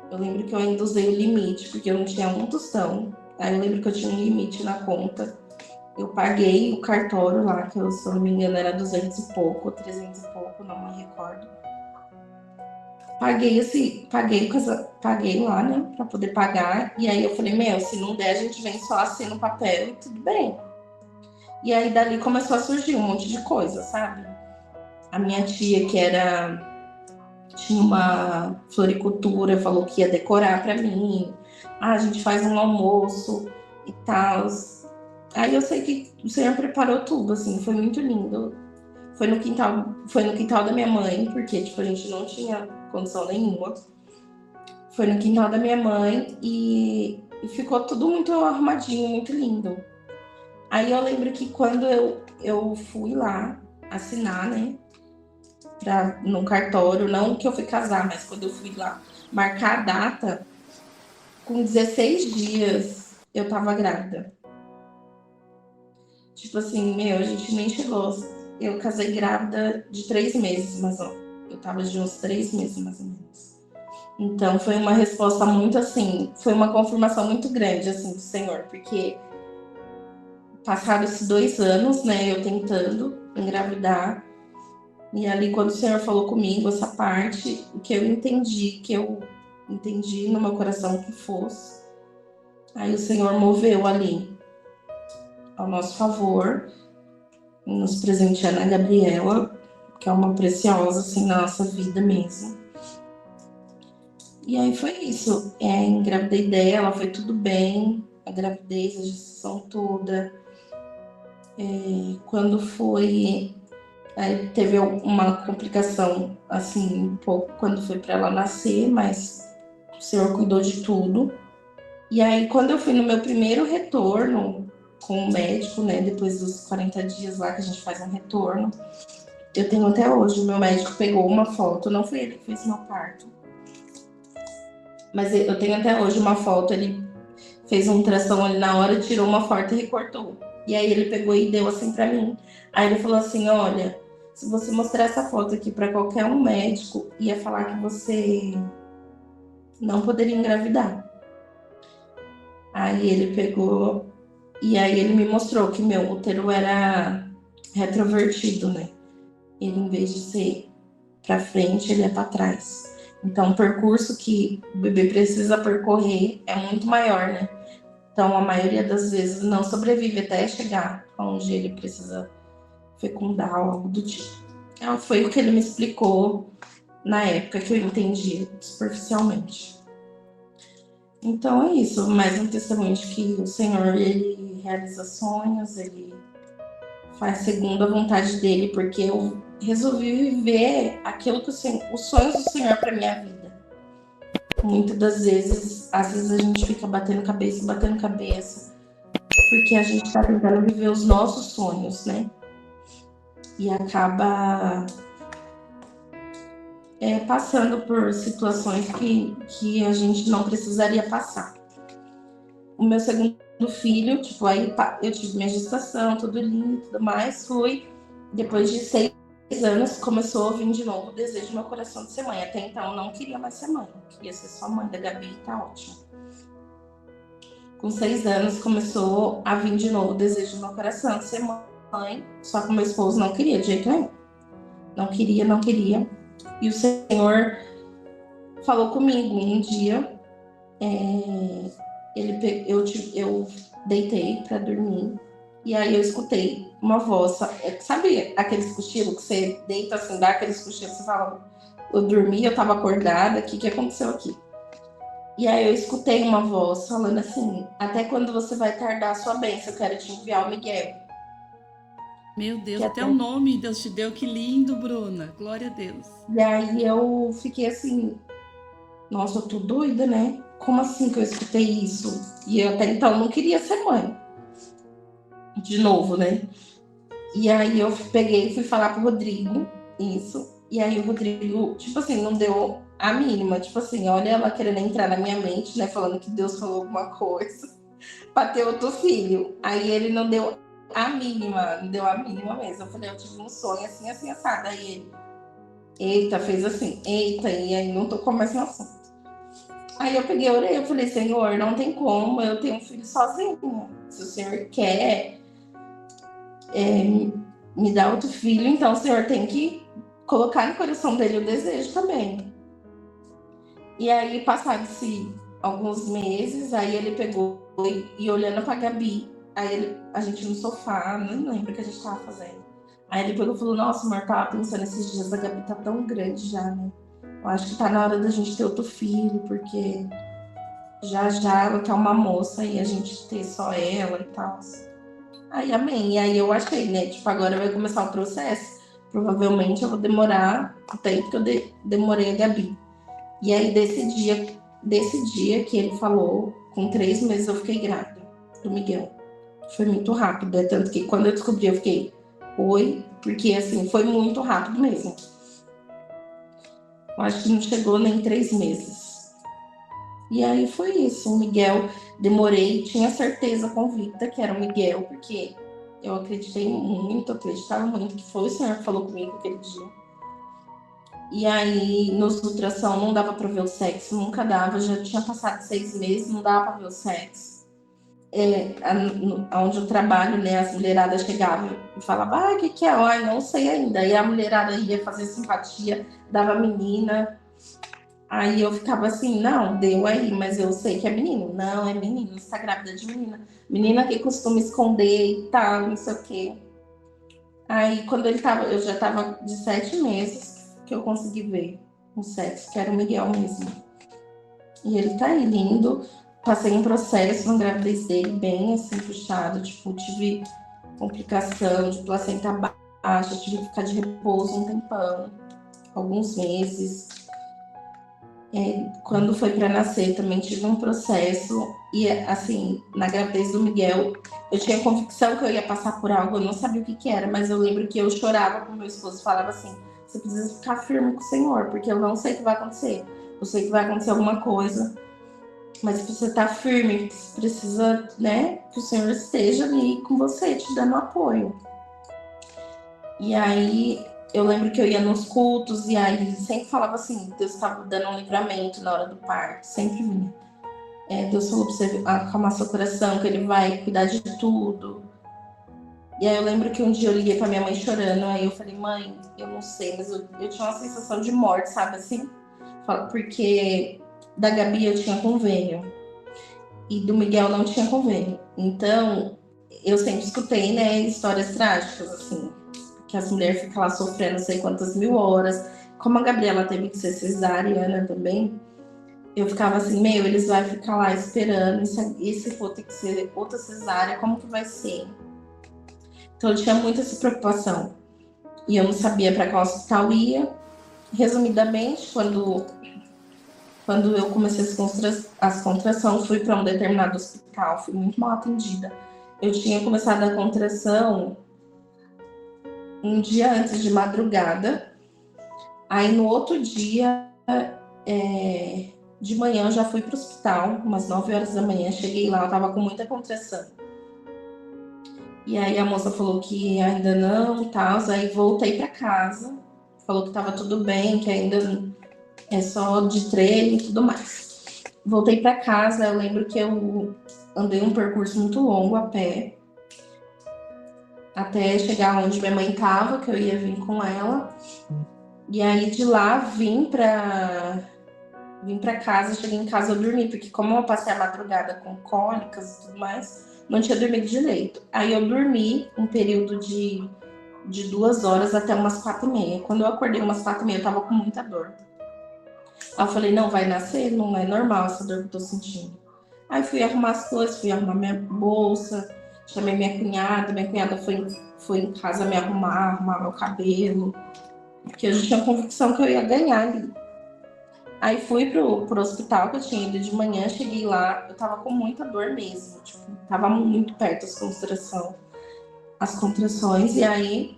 Speaker 2: Eu lembro que eu ainda usei o limite, porque eu não tinha um tostão. Aí eu lembro que eu tinha um limite na conta. Eu paguei o cartório lá, que eu, se eu não me engano era 200 e pouco, 300 e pouco, não me recordo. Paguei lá, né, pra poder pagar. E aí eu falei, se não der, a gente vem só assina o papel e tudo bem. E aí dali começou a surgir um monte de coisa, sabe? A minha tia, tinha uma floricultura, falou que ia decorar pra mim. A gente faz um almoço e tal. Aí eu sei que o Senhor preparou tudo, assim, foi muito lindo. Foi no quintal da minha mãe, porque tipo, a gente não tinha condição nenhuma. Foi no quintal da minha mãe e ficou tudo muito arrumadinho, muito lindo. Aí eu lembro que quando eu fui lá assinar, né, no cartório, não que eu fui casar, mas quando eu fui lá marcar a data, com 16 dias eu tava grávida. Tipo assim, a gente nem chegou. Eu casei grávida de 3 meses, mas eu tava de uns 3 meses mais ou menos. Então foi uma resposta muito assim, foi uma confirmação muito grande assim do Senhor, porque passaram esses 2 anos, né, eu tentando engravidar. E ali, quando o Senhor falou comigo essa parte, que eu entendi no meu coração que fosse, aí o Senhor moveu ali ao nosso favor, nos presenteando a Gabriela, que é uma preciosa, assim, na nossa vida mesmo. E aí foi isso. Engravidei dela, foi tudo bem, a gravidez, a gestação toda. Quando foi... Aí teve uma complicação, assim, um pouco quando foi para ela nascer, mas o Senhor cuidou de tudo. E aí, quando eu fui no meu primeiro retorno com o médico, né, depois dos 40 dias lá que a gente faz um retorno, Eu tenho até hoje, o meu médico pegou uma foto, não foi ele que fez meu parto, mas eu tenho até hoje uma foto, ele fez um ultrassom ali na hora, tirou uma foto e recortou. E aí ele pegou e deu assim pra mim. Aí ele falou assim, olha, se você mostrar essa foto aqui pra qualquer um médico, ia falar que você não poderia engravidar. Aí ele pegou e aí ele me mostrou que meu útero era retrovertido, né? Ele, em vez de ser para frente, ele é para trás. Então, o percurso que o bebê precisa percorrer é muito maior, né? Então, a maioria das vezes não sobrevive até chegar onde ele precisa fecundar ou algo do tipo. Então, foi o que ele me explicou na época que eu entendi superficialmente. Então é isso, mais um testemunho de que o Senhor, ele realiza sonhos, ele faz segundo a vontade dele, porque eu resolvi viver aquilo que os sonhos do Senhor para minha vida. Muitas das vezes, às vezes a gente fica batendo cabeça, porque a gente está tentando viver os nossos sonhos, né? E acaba passando por situações que a gente não precisaria passar. O meu segundo filho, tipo, aí eu tive minha gestação, tudo lindo e tudo mais, depois de 6 anos, começou a vir de novo o desejo no meu coração de ser mãe. Até então, eu não queria mais ser mãe, eu queria ser só mãe da Gabi e tá ótimo. Com 6 anos, começou a vir de novo o desejo no meu coração de ser mãe, só que o meu esposo não queria de jeito nenhum. Não queria. E o Senhor falou comigo um dia, eu deitei para dormir e aí eu escutei uma voz, sabe aqueles cochilos que você deita assim, dá aqueles cochilos, você fala, eu dormi, eu tava acordada, o que aconteceu aqui? E aí eu escutei uma voz falando assim, até quando você vai tardar a sua bênção, eu quero te enviar o Miguel.
Speaker 1: Meu Deus, até o nome Deus te deu, que lindo, Bruna, glória a Deus.
Speaker 2: E aí eu fiquei assim, nossa, eu tô doida, né? Como assim que eu escutei isso? E eu até então não queria ser mãe. De novo, né? E aí eu peguei e fui falar pro Rodrigo isso. E aí o Rodrigo, tipo assim, não deu a mínima. Tipo assim, olha ela querendo entrar na minha mente, né? Falando que Deus falou alguma coisa pra ter outro filho. Aí ele não deu a mínima, não deu a mínima mesmo. Eu falei, eu tive um sonho assim, assim, assado. Aí ele, eita, fez assim, eita, e aí não tocou mais no assunto. Aí eu peguei a orelha e falei, Senhor, não tem como, eu tenho um filho sozinha. Se o Senhor quer me dar outro filho, então o Senhor tem que colocar no coração dele o desejo também. E aí, passados-se alguns meses, aí ele pegou e olhando pra Gabi, aí a gente no sofá, não lembro o que a gente tava fazendo. Aí ele pegou e falou, nossa, amor, tava pensando esses dias, a Gabi tá tão grande já, né? Eu acho que tá na hora da gente ter outro filho, porque já ela tá uma moça e a gente ter só ela e tal. Aí, amém. E aí eu achei, né? Tipo, agora vai começar o processo. Provavelmente eu vou demorar o tempo que eu demorei a Gabi. E aí, desse dia que ele falou, com 3 meses eu fiquei grávida do Miguel. Foi muito rápido. Tanto que quando eu descobri, eu fiquei, oi? Porque, assim, foi muito rápido mesmo. Eu acho que não chegou nem 3 meses. E aí foi isso. O Miguel, tinha certeza convicta que era o Miguel, porque eu acreditava muito que foi o Senhor que falou comigo aquele dia. E aí, nos ultrassom não dava pra ver o sexo, nunca dava, já tinha passado 6 meses, não dava pra ver o sexo. Onde eu trabalho, né, as mulheradas chegavam e falavam, o que é? Ai, não sei ainda. Aí a mulherada ia fazer simpatia, dava menina. Aí eu ficava assim, não, deu aí, mas eu sei que é menino. Não, é menino, você tá grávida de menina. Menina que costuma esconder e tal, não sei o quê. Aí quando eu já tava de 7 meses que eu consegui ver o sexo, que era o Miguel mesmo. E ele tá aí lindo. Passei um processo na gravidez dele bem assim, puxado. Tipo, tive complicação de placenta baixa, tive que ficar de repouso um tempão, alguns meses. quando foi para nascer, também tive um processo. E, assim, na gravidez do Miguel, eu tinha convicção que eu ia passar por algo, eu não sabia o que que era, mas eu lembro que eu chorava com meu esposo, falava assim: você precisa ficar firme com o Senhor, porque eu não sei o que vai acontecer. Eu sei que vai acontecer alguma coisa, mas você tá firme, você precisa, né, que o Senhor esteja ali com você, te dando apoio. E aí, eu lembro que eu ia nos cultos e aí sempre falava assim: Deus estava dando um livramento na hora do parto, sempre vinha. Deus falou pra você acalmar seu coração, que ele vai cuidar de tudo. E aí eu lembro que um dia eu liguei pra minha mãe chorando, aí eu falei: mãe, eu não sei, mas eu tinha uma sensação de morte, sabe assim? Porque da Gabi eu tinha convênio e do Miguel não tinha convênio. Então, eu sempre escutei, né, histórias trágicas, assim, que as mulheres ficam lá sofrendo não sei quantas mil horas. Como a Gabriela teve que ser cesariana também, eu ficava assim: meu, eles vão ficar lá esperando, e se for ter que ser outra cesárea, como que vai ser? Então eu tinha muita essa preocupação. E eu não sabia para qual hospital ia. Resumidamente, quando eu comecei as contrações, fui para um determinado hospital, fui muito mal atendida. Eu tinha começado a contração um dia antes de madrugada. Aí no outro dia, de manhã, eu já fui para o hospital, umas 9 horas da manhã. Cheguei lá, eu tava com muita contração. E aí a moça falou que ainda não, tal. Aí voltei para casa, falou que tava tudo bem, que ainda é só de treino e tudo mais. Voltei para casa, eu lembro que eu andei um percurso muito longo a pé, até chegar onde minha mãe tava, que eu ia vir com ela. E aí de lá vim para casa, cheguei em casa, eu dormi, porque como eu passei a madrugada com cólicas e tudo mais, não tinha dormido direito. Aí eu dormi um período de 2 horas até umas 4h30. Quando eu acordei umas 4h30, eu tava com muita dor. Aí eu falei: não, vai nascer? Não é normal essa dor que eu tô sentindo. Aí fui arrumar as coisas, fui arrumar minha bolsa, chamei minha cunhada foi em casa me arrumar meu cabelo, porque eu já tinha convicção que eu ia ganhar ali. Aí fui pro hospital, que eu tinha ido de manhã, cheguei lá, eu tava com muita dor mesmo, tipo, tava muito perto as contrações, e aí,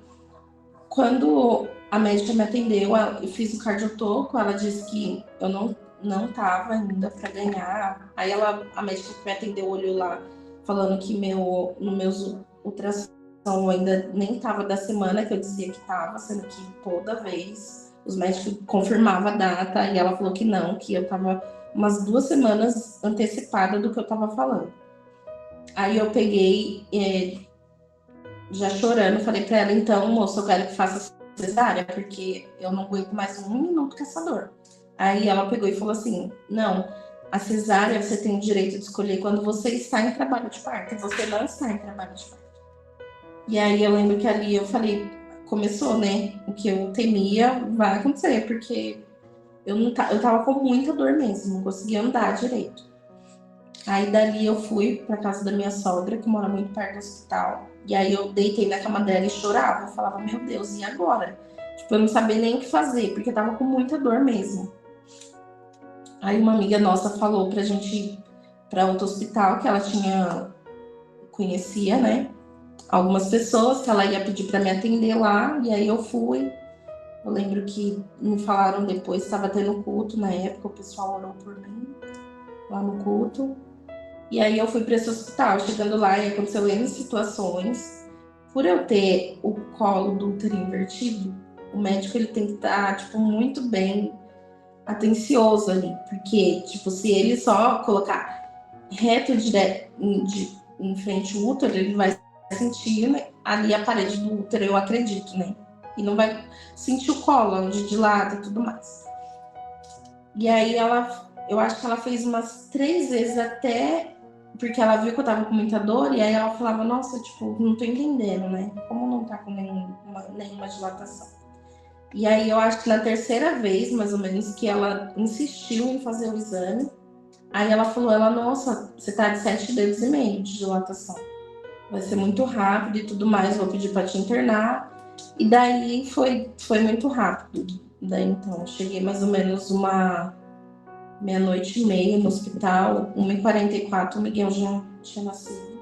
Speaker 2: quando a médica me atendeu, eu fiz o cardiotoco, ela disse que eu não tava ainda pra ganhar. Aí a médica que me atendeu olhou lá, falando que no meus ultrassom ainda nem tava da semana que eu dizia que tava, sendo que toda vez os médicos confirmavam a data, e ela falou que não, que eu tava umas 2 semanas antecipada do que eu tava falando. Aí eu peguei, já chorando, falei pra ela: então, moça, eu quero que faça cesárea, porque eu não aguento mais 1 minuto com essa dor. Aí ela pegou e falou assim: não, a cesárea você tem o direito de escolher quando você está em trabalho de parto, e você não está em trabalho de parto. E aí eu lembro que ali eu falei: começou, né? O que eu temia vai acontecer, porque eu tava com muita dor mesmo, não conseguia andar direito. Aí dali eu fui pra casa da minha sogra, que mora muito perto do hospital. E aí eu deitei na cama dela e chorava. Eu falava: meu Deus, e agora? Tipo, eu não sabia nem o que fazer, porque eu tava com muita dor mesmo. Aí uma amiga nossa falou pra gente ir pra outro hospital, que ela conhecia, né, algumas pessoas, que ela ia pedir pra me atender lá. E aí eu fui. Eu lembro que me falaram depois, estava tendo culto na época, o pessoal orou por mim lá no culto. E aí eu fui para esse hospital. Chegando lá, e aconteceu N situações. Por eu ter o colo do útero invertido, o médico ele tem que estar, tipo, muito bem atencioso ali. Porque, tipo, se ele só colocar reto em frente ao útero, ele vai sentir, né, ali a parede do útero, eu acredito, né? E não vai sentir o colo, onde dilata e tudo mais. E aí eu acho que ela fez umas 3 vezes até, porque ela viu que eu tava com muita dor, e aí ela falava: nossa, tipo, não tô entendendo, né? Como não tá com nenhuma dilatação. E aí eu acho que na 3ª vez, mais ou menos, que ela insistiu em fazer o exame, aí ela falou: nossa, você tá de 7,5 dedos de dilatação. Vai ser muito rápido e tudo mais, vou pedir pra te internar. E daí foi muito rápido. Daí então, cheguei mais ou menos meia-noite e meia no hospital, 1h44 o Miguel já tinha nascido.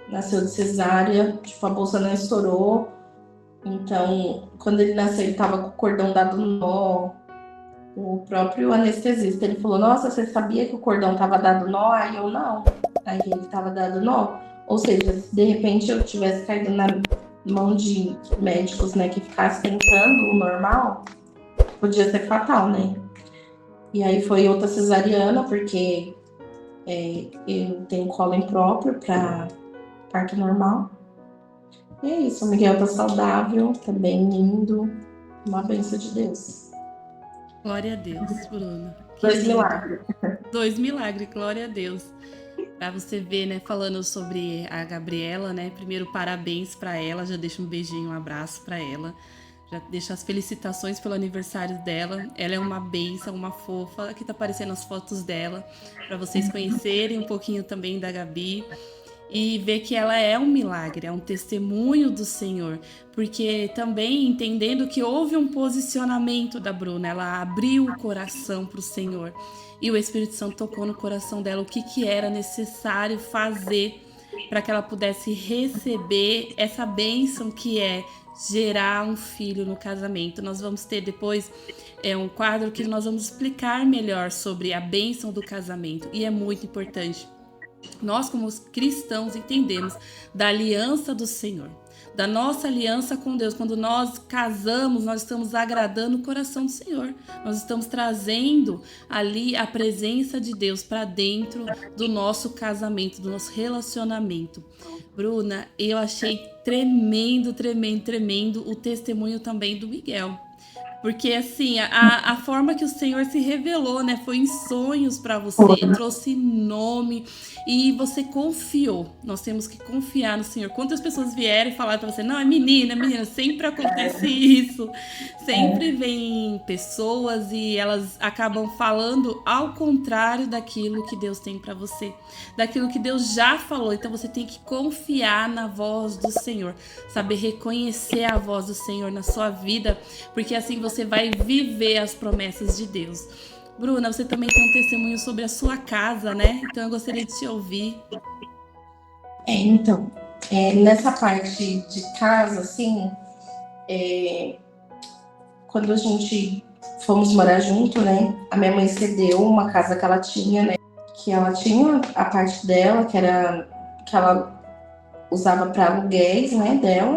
Speaker 2: Nasceu de cesárea, tipo, a bolsa não estourou. Então, quando ele nasceu, ele tava com o cordão dado nó. O próprio anestesista, ele falou, nossa, você sabia que o cordão tava dado nó? Aí eu, não. Aí ele tava dado nó. Ou seja, se de repente eu tivesse caído na mão de médicos, né, que ficasse tentando o normal, podia ser fatal, né? E aí foi outra cesariana, porque eu tenho colo impróprio para parto normal. E é isso, o Miguel tá saudável, tá bem lindo, uma bênção de Deus.
Speaker 1: Glória a Deus, Bruna. Que
Speaker 2: 2
Speaker 1: lindo.
Speaker 2: milagres.
Speaker 1: 2 milagres, glória a Deus. Pra você ver, né, falando sobre a Gabriela, né? Primeiro, parabéns pra ela, já deixo um beijinho, um abraço pra ela. Já deixo as felicitações pelo aniversário dela. Ela é uma bênção, uma fofa. Aqui tá aparecendo as fotos dela, pra vocês conhecerem um pouquinho também da Gabi. E ver que ela é um milagre, é um testemunho do Senhor, porque também entendendo que houve um posicionamento da Bruna, ela abriu o coração para o Senhor e o Espírito Santo tocou no coração dela o que era necessário fazer para que ela pudesse receber essa bênção que é gerar um filho no casamento. Nós vamos ter depois um quadro que nós vamos explicar melhor sobre a bênção do casamento e é muito importante. Nós, como cristãos, entendemos da aliança do Senhor, da nossa aliança com Deus. Quando nós casamos, nós estamos agradando o coração do Senhor. Nós estamos trazendo ali a presença de Deus para dentro do nosso casamento, do nosso relacionamento. Bruna, eu achei tremendo o testemunho também do Miguel. Porque, assim, a forma que o Senhor se revelou, né? Foi em sonhos para você, trouxe nome e você confiou. Nós temos que confiar no Senhor. Quantas pessoas vieram e falaram para você, não, é menina, sempre acontece isso. Sempre vem pessoas e elas acabam falando ao contrário daquilo que Deus tem para você, daquilo que Deus já falou. Então, você tem que confiar na voz do Senhor, saber reconhecer a voz do Senhor na sua vida, porque assim você vai viver as promessas de Deus. Bruna, você também tem um testemunho sobre a sua casa, né? Então eu gostaria de te ouvir.
Speaker 2: Então, nessa parte de casa, assim, quando a gente fomos morar junto, né? A minha mãe cedeu uma casa que ela tinha, né? Que ela tinha a parte dela, que ela usava para aluguéis, né, dela.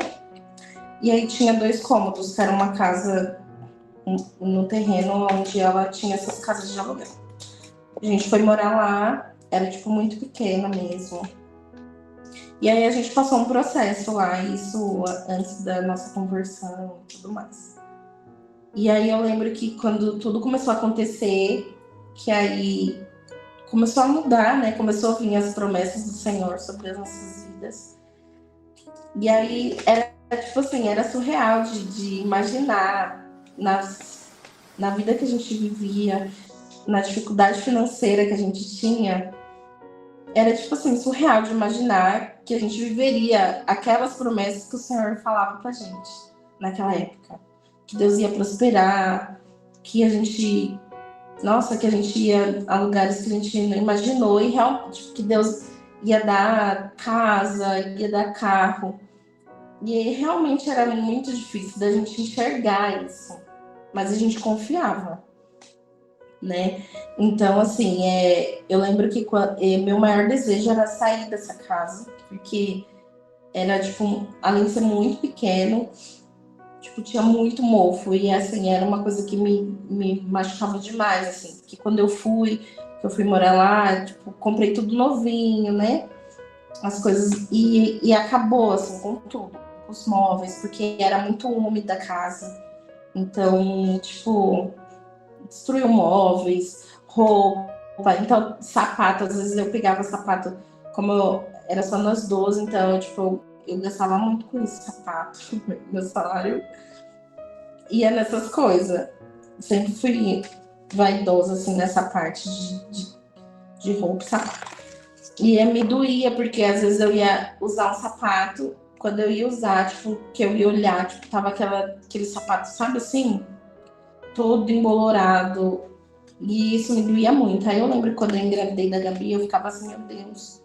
Speaker 2: E aí tinha 2 cômodos, que era uma casa no terreno onde ela tinha essas casas de aluguel. A gente foi morar lá, era tipo muito pequena mesmo. E aí a gente passou um processo lá, isso antes da nossa conversão e tudo mais. E aí eu lembro que quando tudo começou a acontecer, que aí começou a mudar, né? Começou a vir as promessas do Senhor sobre as nossas vidas. E aí era tipo assim, era surreal de imaginar na vida que a gente vivia, na dificuldade financeira que a gente tinha, era tipo assim, surreal de imaginar que a gente viveria aquelas promessas que o Senhor falava pra gente naquela época. Que Deus ia prosperar, que a gente ia a lugares que a gente não imaginou e realmente que Deus ia dar casa, ia dar carro. E realmente era muito difícil da gente enxergar isso, mas a gente confiava, né? Então, assim, eu lembro que meu maior desejo era sair dessa casa, porque era, tipo, além de ser muito pequeno, tipo, tinha muito mofo, e, assim, era uma coisa que me machucava demais, assim, porque quando eu fui morar lá, tipo, comprei tudo novinho, né? As coisas, e acabou, assim, com tudo, os móveis, porque era muito úmida a casa. Então, tipo, destruiu móveis, roupa, então, sapato, às vezes eu pegava sapato, como era só nós 12, então, tipo, eu gastava muito com esse sapato, meu salário ia nessas coisas. Sempre fui vaidosa, assim, nessa parte de roupa e sapato. E me doía, porque às vezes eu ia usar um sapato, quando eu ia usar, tipo, que eu ia olhar, tipo, tava aquele sapato, sabe assim? Todo embolorado, E isso me doía muito. Aí eu lembro que quando eu engravidei da Gabi, eu ficava assim, meu Deus,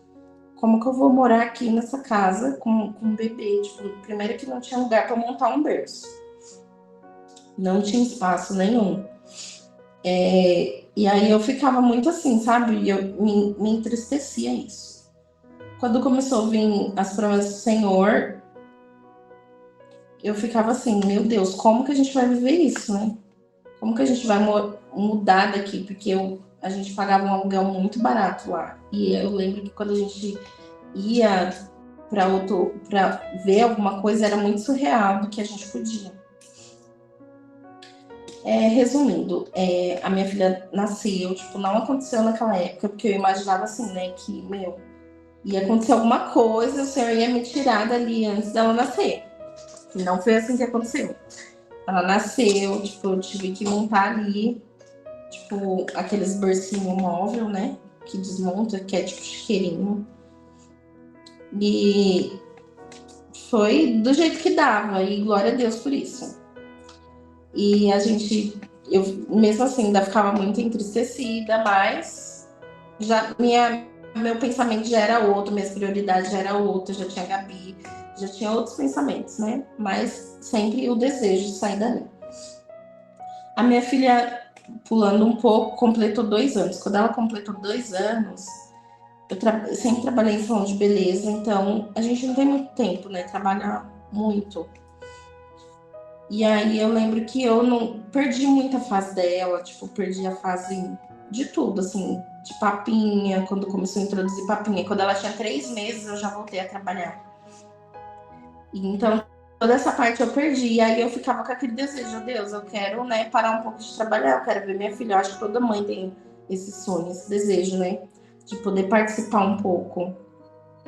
Speaker 2: como que eu vou morar aqui nessa casa com um bebê? Tipo, primeiro que não tinha lugar para montar um berço. Não tinha espaço nenhum. E aí eu ficava muito assim, sabe? E eu me entristecia isso. Quando começou a vir as promessas do Senhor, eu ficava assim, meu Deus, como que a gente vai viver isso, né? Como que a gente vai mudar daqui? Porque a gente pagava um aluguel muito barato lá. E eu lembro que quando a gente ia para ver alguma coisa, era muito surreal do que a gente podia. Resumindo, a minha filha nasceu, tipo, não aconteceu naquela época, porque eu imaginava assim, né, que, ia acontecer alguma coisa, o Senhor ia me tirar dali antes dela nascer. E não foi assim que aconteceu. Ela nasceu, tipo, eu tive que montar ali, tipo, aqueles bercinho móvel, né, que desmonta, que é tipo chiqueirinho. E foi do jeito que dava, e glória a Deus por isso. E eu mesmo assim ainda ficava muito entristecida, mas meu pensamento já era outro, minhas prioridades já era outra, já tinha Gabi, já tinha outros pensamentos, né? Mas sempre o desejo de sair dali. A minha filha, pulando um pouco, completou 2 anos. Quando ela completou 2 anos, eu sempre trabalhei em salão de beleza, então a gente não tem muito tempo, né? Trabalha muito. E aí eu lembro que eu não perdi muita fase dela, tipo, perdi a fase de tudo, assim, de papinha, quando começou a introduzir papinha. Quando ela tinha 3 meses, eu já voltei a trabalhar. Então, toda essa parte eu perdi. E aí eu ficava com aquele desejo, Deus, eu quero, né, parar um pouco de trabalhar, eu quero ver minha filha. Eu acho que toda mãe tem esse sonho, esse desejo, né, de poder participar um pouco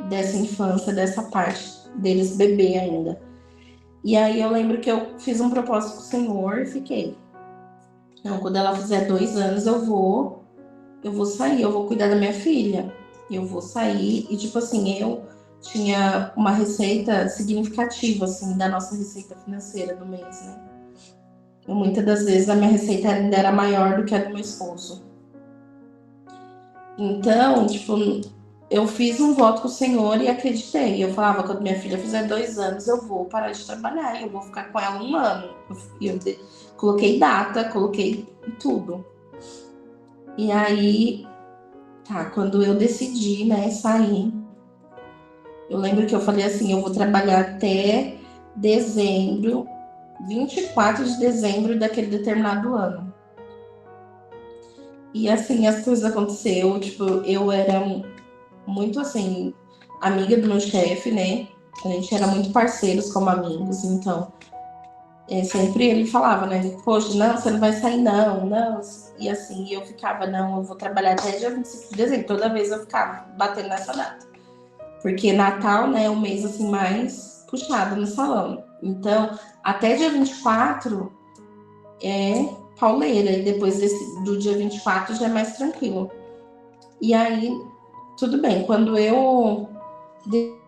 Speaker 2: dessa infância, dessa parte deles bebê ainda. E aí eu lembro que eu fiz um propósito com o Senhor e fiquei. Não, quando ela fizer 2 anos eu vou sair, eu vou cuidar da minha filha. Eu vou sair e tipo assim, eu tinha uma receita significativa assim da nossa receita financeira do mês, né? E muitas das vezes a minha receita ainda era maior do que a do meu esposo. Então, tipo, eu fiz um voto com o Senhor e acreditei. Eu falava, quando minha filha fizer 2 anos, eu vou parar de trabalhar, eu vou ficar com ela 1 ano. Coloquei data, coloquei tudo. E aí, quando eu decidi, né, sair, eu lembro que eu falei assim, eu vou trabalhar até dezembro, 24 de dezembro daquele determinado ano. E assim, as coisas aconteceram, tipo, eu era muito assim, amiga do meu chefe, né? A gente era muito parceiros como amigos, então sempre ele falava, né? Poxa, não, você não vai sair, não. E assim, eu ficava, não, eu vou trabalhar até dia 25 de dezembro. Toda vez eu ficava batendo nessa data. Porque Natal, né, é um mês assim mais puxado no salão. Então, até dia 24 é pauleira, e depois do dia 24 já é mais tranquilo. E aí, tudo bem, quando eu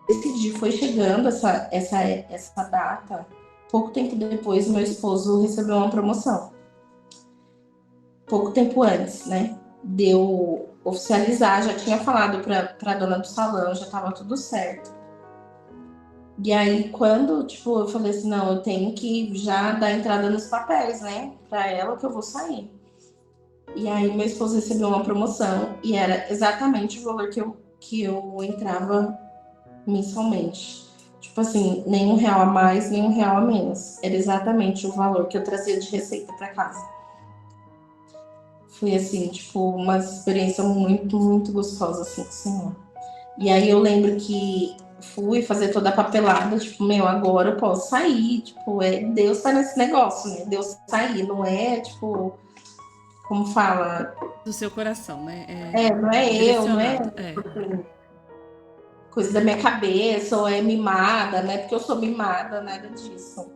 Speaker 2: decidi, foi chegando essa data, pouco tempo depois, meu esposo recebeu uma promoção. Pouco tempo antes, né? Deu oficializar, já tinha falado pra dona do salão, já tava tudo certo. E aí, quando, tipo, eu falei assim, não, eu tenho que já dar entrada nos papéis, né? Pra ela que eu vou sair. E aí, meu esposo recebeu uma promoção e era exatamente o valor que eu entrava mensalmente. Tipo assim, nem R$1 a mais, nem R$1 a menos. Era exatamente o valor que eu trazia de receita para casa. Foi assim, tipo, uma experiência muito, muito gostosa, assim, com o Senhor. E aí eu lembro que fui fazer toda a papelada, tipo, agora eu posso sair, tipo, Deus tá nesse negócio, né? Deus sair, não é, tipo, como fala?
Speaker 1: Do seu coração, né?
Speaker 2: Não é eu, não é
Speaker 1: direcionado.
Speaker 2: coisa da minha cabeça, ou é mimada, né? Porque eu sou mimada, nada disso.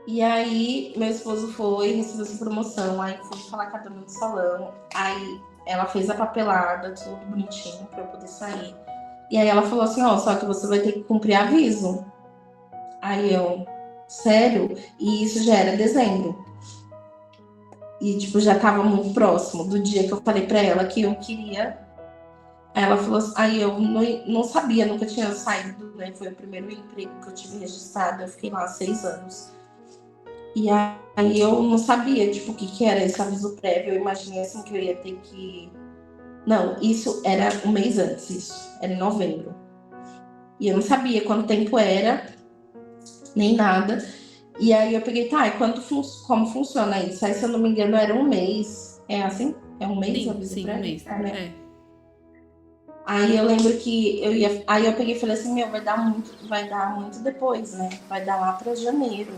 Speaker 2: E aí, meu esposo foi, recebeu essa promoção, aí fui falar com a dona do salão, aí ela fez a papelada, tudo bonitinho pra eu poder sair. E aí ela falou assim, só que você vai ter que cumprir aviso. Aí eu, sério? E isso já era dezembro. E, tipo, já tava muito próximo do dia que eu falei pra ela que eu queria. Aí ela falou assim, aí eu não sabia, nunca tinha saído, né? Foi o primeiro emprego que eu tive registrado, eu fiquei lá 6 anos. E aí eu não sabia, tipo, o que era esse aviso prévio, eu imaginei assim que eu ia ter que... Não, isso era um mês antes, isso, era em novembro. E eu não sabia quanto tempo era, nem nada. E aí eu peguei, tá, e como funciona isso? Aí, se eu não me engano, era um mês. É assim? É um mês o aviso
Speaker 1: Sim, um
Speaker 2: prévio?
Speaker 1: mês.
Speaker 2: É, né?
Speaker 1: É.
Speaker 2: Aí eu lembro que eu ia. Aí eu peguei e falei assim, meu, vai dar muito depois, né? Vai dar lá pra janeiro.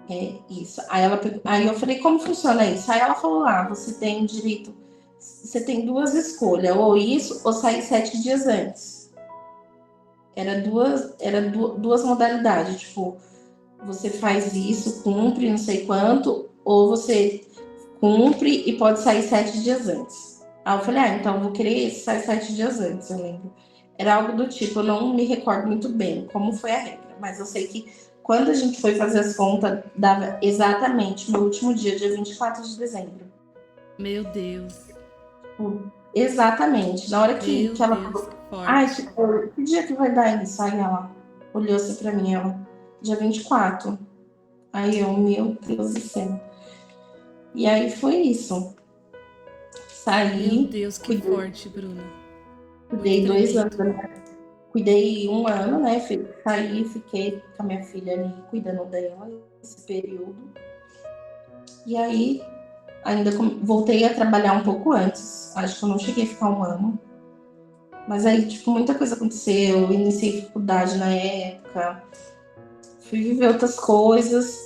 Speaker 2: É isso. Aí eu falei, como funciona isso? Aí ela falou, você tem direito, você tem duas escolhas, ou isso, ou sair 7 dias antes. Duas modalidades, tipo, você faz isso, cumpre não sei quanto, ou você cumpre e pode sair 7 dias antes. Aí eu falei, então eu vou querer esse, sai 7 dias antes, eu lembro. Era algo do tipo, eu não me recordo muito bem como foi a regra, mas eu sei que quando a gente foi fazer as contas, dava exatamente no último dia 24 de dezembro.
Speaker 1: Meu Deus.
Speaker 2: Exatamente. Na hora que
Speaker 1: Meu
Speaker 2: ela
Speaker 1: Deus,
Speaker 2: falou,
Speaker 1: que forte.
Speaker 2: tipo, que dia que vai dar isso? Aí ela olhou assim pra mim, dia 24. Aí eu, meu Deus do céu. E aí foi isso.
Speaker 1: Meu
Speaker 2: Saí,
Speaker 1: Deus, que
Speaker 2: cuidei,
Speaker 1: forte, Bruna. Muito
Speaker 2: cuidei 2 anos
Speaker 1: tremendo.
Speaker 2: da Cuidei 1 ano, né? Saí, fiquei com a minha filha ali, cuidando dela, esse período. E aí, ainda voltei a trabalhar um pouco antes. Acho que eu não cheguei a ficar 1 ano. Mas aí, tipo, muita coisa aconteceu. Eu iniciei faculdade na época. Fui viver outras coisas.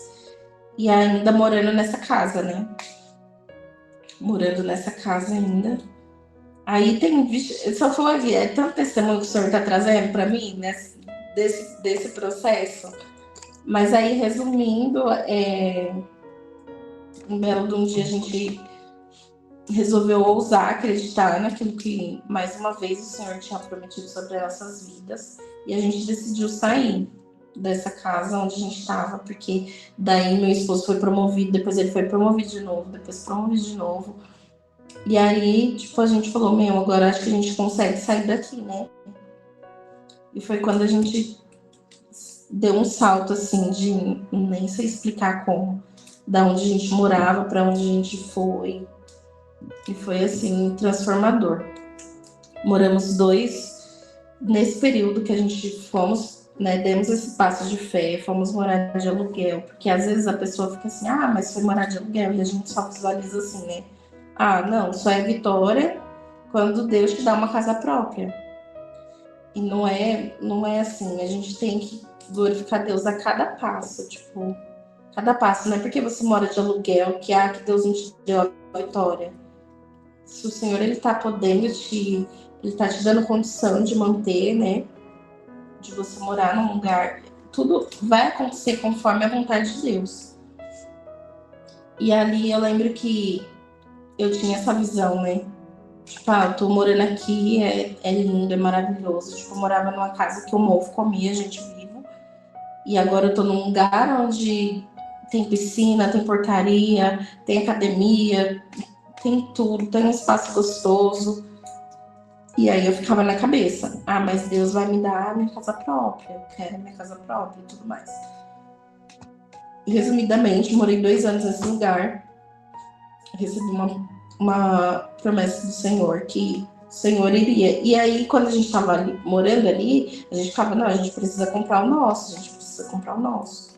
Speaker 2: E ainda morando nessa casa, né? Morando nessa casa ainda. Aí tem, se eu for aqui, é tanto testemunho que o senhor está trazendo para mim, né, desse processo. Mas aí, resumindo, um belo de um dia a gente resolveu ousar acreditar naquilo que, mais uma vez, o Senhor tinha prometido sobre as nossas vidas. E a gente decidiu sair dessa casa onde a gente estava, porque daí meu esposo foi promovido, depois ele foi promovido de novo, depois promovido de novo. E aí, tipo, a gente falou, agora acho que a gente consegue sair daqui, né? E foi quando a gente deu um salto, assim, de nem sei explicar como, da onde a gente morava para onde a gente foi. E foi, assim, transformador. Moramos nesse período que a gente fomos, né, demos esse passo de fé, fomos morar de aluguel, porque às vezes a pessoa fica assim, mas foi morar de aluguel, e a gente só visualiza assim, né? Não, só é vitória quando Deus te dá uma casa própria. E não é assim, a gente tem que glorificar Deus a cada passo, tipo, cada passo, não é porque você mora de aluguel que Deus não te deu a vitória. Se o Senhor ele tá podendo ele tá te dando condição de manter, né, de você morar num lugar, tudo vai acontecer conforme a vontade de Deus. E ali eu lembro que eu tinha essa visão, né, tipo, eu tô morando aqui, é lindo, é maravilhoso. Tipo, eu morava numa casa que o mofo comia gente vivo. E agora eu tô num lugar onde tem piscina, tem portaria, tem academia, tem tudo, tem um espaço gostoso. E aí eu ficava na cabeça, mas Deus vai me dar a minha casa própria, eu quero a minha casa própria e tudo mais. Resumidamente, morei 2 anos nesse lugar, recebi uma promessa do Senhor que o Senhor iria. E aí, quando a gente estava morando ali, a gente ficava, não, a gente precisa comprar o nosso, a gente precisa comprar o nosso.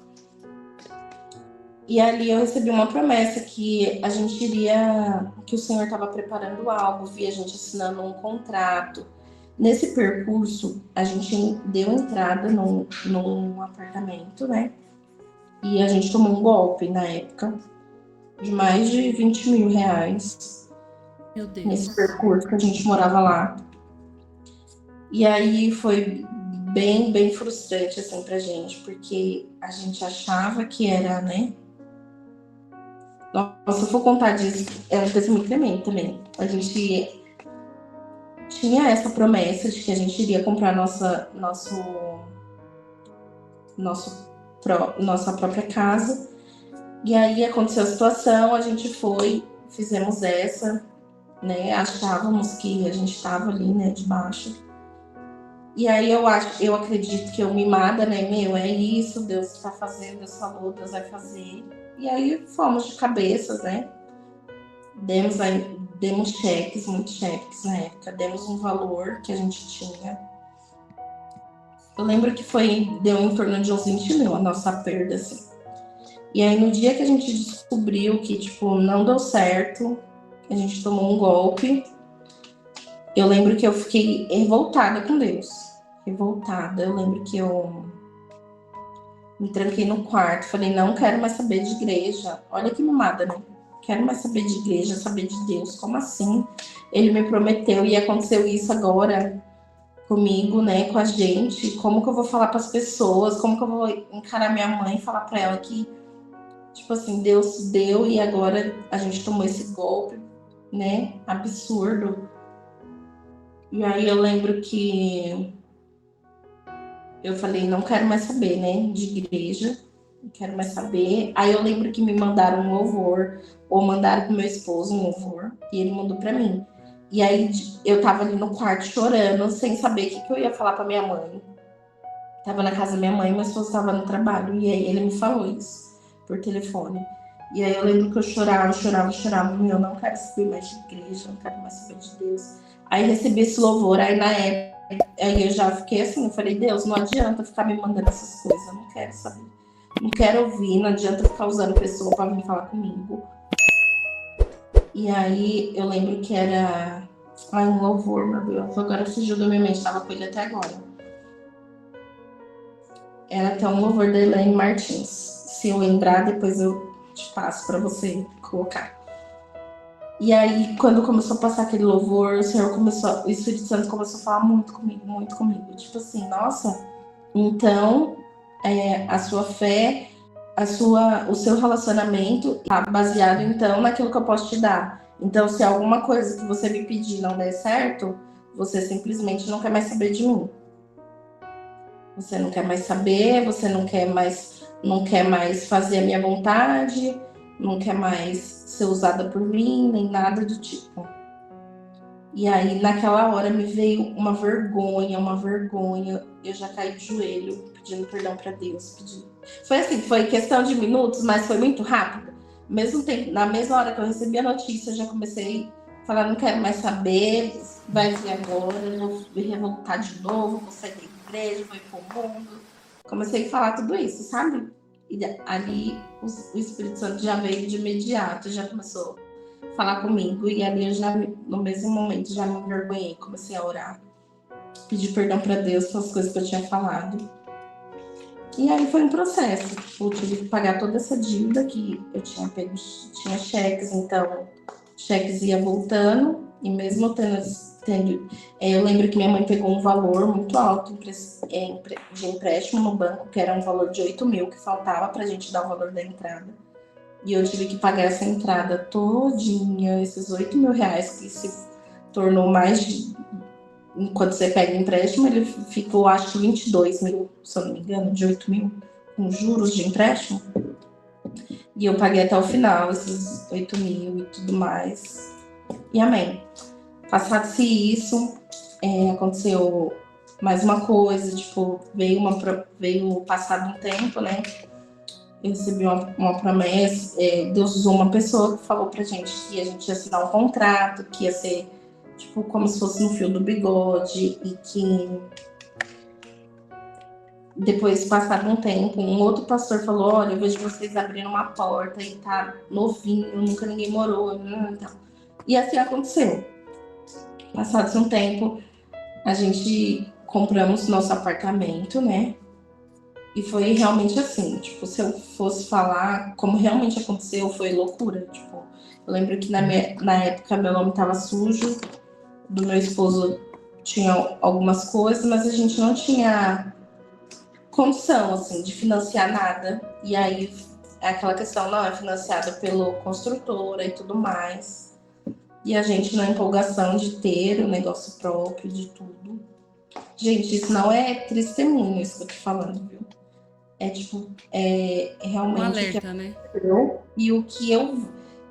Speaker 2: E ali eu recebi uma promessa que a gente iria, que o Senhor estava preparando algo, vi a gente assinando um contrato. Nesse percurso, a gente deu entrada num apartamento, né? E a gente tomou um golpe na época de mais de 20 mil reais.
Speaker 1: Meu Deus.
Speaker 2: Nesse percurso que a gente morava lá. E aí foi bem, bem frustrante, assim, pra gente, porque a gente achava que era, né? Nossa, se eu for contar disso, é um testemunho tremendo também. A gente tinha essa promessa de que a gente iria comprar nossa própria casa. E aí aconteceu a situação, a gente foi, fizemos essa, né? Achávamos que a gente estava ali, né, debaixo. E aí eu acredito que eu mimada, né? Meu, é isso, Deus está fazendo, Deus falou, Deus vai fazer. E aí fomos de cabeças, né? Demos cheques, muitos cheques na época, demos um valor que a gente tinha. Eu lembro que deu em torno de uns 20 mil a nossa perda, assim. E aí no dia que a gente descobriu que, tipo, não deu certo, a gente tomou um golpe, eu lembro que eu fiquei revoltada com Deus. Revoltada. Eu lembro que eu me tranquei no quarto, falei, não quero mais saber de igreja. Olha que mimada, né? Quero mais saber de igreja, saber de Deus. Como assim? Ele me prometeu e aconteceu isso agora comigo, né? Com a gente. Como que eu vou falar para as pessoas? Como que eu vou encarar minha mãe e falar para ela que, tipo assim, Deus deu e agora a gente tomou esse golpe, né? Absurdo. E aí eu lembro que eu falei, não quero mais saber, né? De igreja. Não quero mais saber. Aí eu lembro que me mandaram um louvor, ou mandaram pro meu esposo um louvor, e ele mandou para mim. E aí eu tava ali no quarto chorando, sem saber o que eu ia falar pra minha mãe. Tava na casa da minha mãe, meu esposo tava no trabalho. E aí ele me falou isso por telefone. E aí eu lembro que eu chorava. Meu, eu não quero saber mais de igreja, não quero mais saber de Deus. Aí recebi esse louvor, aí na época, aí eu já fiquei assim, eu falei, Deus, não adianta ficar me mandando essas coisas, eu não quero saber. Não quero ouvir, não adianta ficar usando pessoa pra vir falar comigo. E aí eu lembro que era um louvor, meu Deus, agora fugiu da minha mente, tava com ele até agora. Era até um louvor da Elaine Martins. Se eu lembrar, depois eu te passo pra você colocar. E aí, quando começou a passar aquele louvor, o Espírito Santo começou a falar muito comigo. Tipo assim, nossa, então a sua fé, o seu relacionamento está baseado então naquilo que eu posso te dar. Então, se alguma coisa que você me pedir não der certo, você simplesmente não quer mais saber de mim. Você não quer mais saber, você não quer mais fazer a minha vontade, não quer mais ser usada por mim, nem nada do tipo. E aí, naquela hora, me veio uma vergonha. Eu já caí de joelho, pedindo perdão para Deus. Foi assim, foi questão de minutos, mas foi muito rápido. Mesmo tempo, na mesma hora que eu recebi a notícia, eu já comecei a falar, não quero mais saber, vai vir agora, eu vou me revoltar de novo, vou sair da igreja, vou ir pro mundo. Comecei a falar tudo isso, sabe? E ali o Espírito Santo já veio de imediato, já começou a falar comigo. E ali eu já, no mesmo momento, já me envergonhei. Comecei a orar, pedir perdão para Deus pelas coisas que eu tinha falado. E aí foi um processo. Eu tive que pagar toda essa dívida que eu tinha pego, tinha cheques, então cheques ia voltando. E mesmo tendo eu lembro que minha mãe pegou um valor muito alto de empréstimo no banco, que era um valor de 8 mil que faltava pra gente dar o valor da entrada. E eu tive que pagar essa entrada todinha, esses 8 mil reais, que se tornou mais de... Quando você pega empréstimo, ele ficou, acho que 22 mil, se eu não me engano, de 8 mil, com juros de empréstimo. E eu paguei até o final, esses 8 mil e tudo mais. E amém. Passado-se isso, aconteceu mais uma coisa, tipo, veio passado um tempo, né? Eu recebi uma promessa, Deus usou uma pessoa que falou pra gente que a gente ia assinar um contrato, que ia ser, tipo, como se fosse no fio do bigode, e que depois, passado um tempo, um outro pastor falou, olha, eu vejo vocês abrindo uma porta e tá novinho, nunca ninguém morou, então. E assim aconteceu. Passado um tempo, a gente compramos nosso apartamento, né? E foi realmente assim, tipo, se eu fosse falar como realmente aconteceu, foi loucura, tipo, eu lembro que na época meu nome tava sujo, do meu esposo tinha algumas coisas, mas a gente não tinha condição, assim, de financiar nada, e aí aquela questão não é financiada pelo construtora e tudo mais, e a gente na empolgação de ter o negócio próprio, de tudo. Gente, isso não é testemunho, isso que eu tô falando, viu?
Speaker 1: Um
Speaker 2: realmente o que
Speaker 1: alerta, né?
Speaker 2: aconteceu e o que eu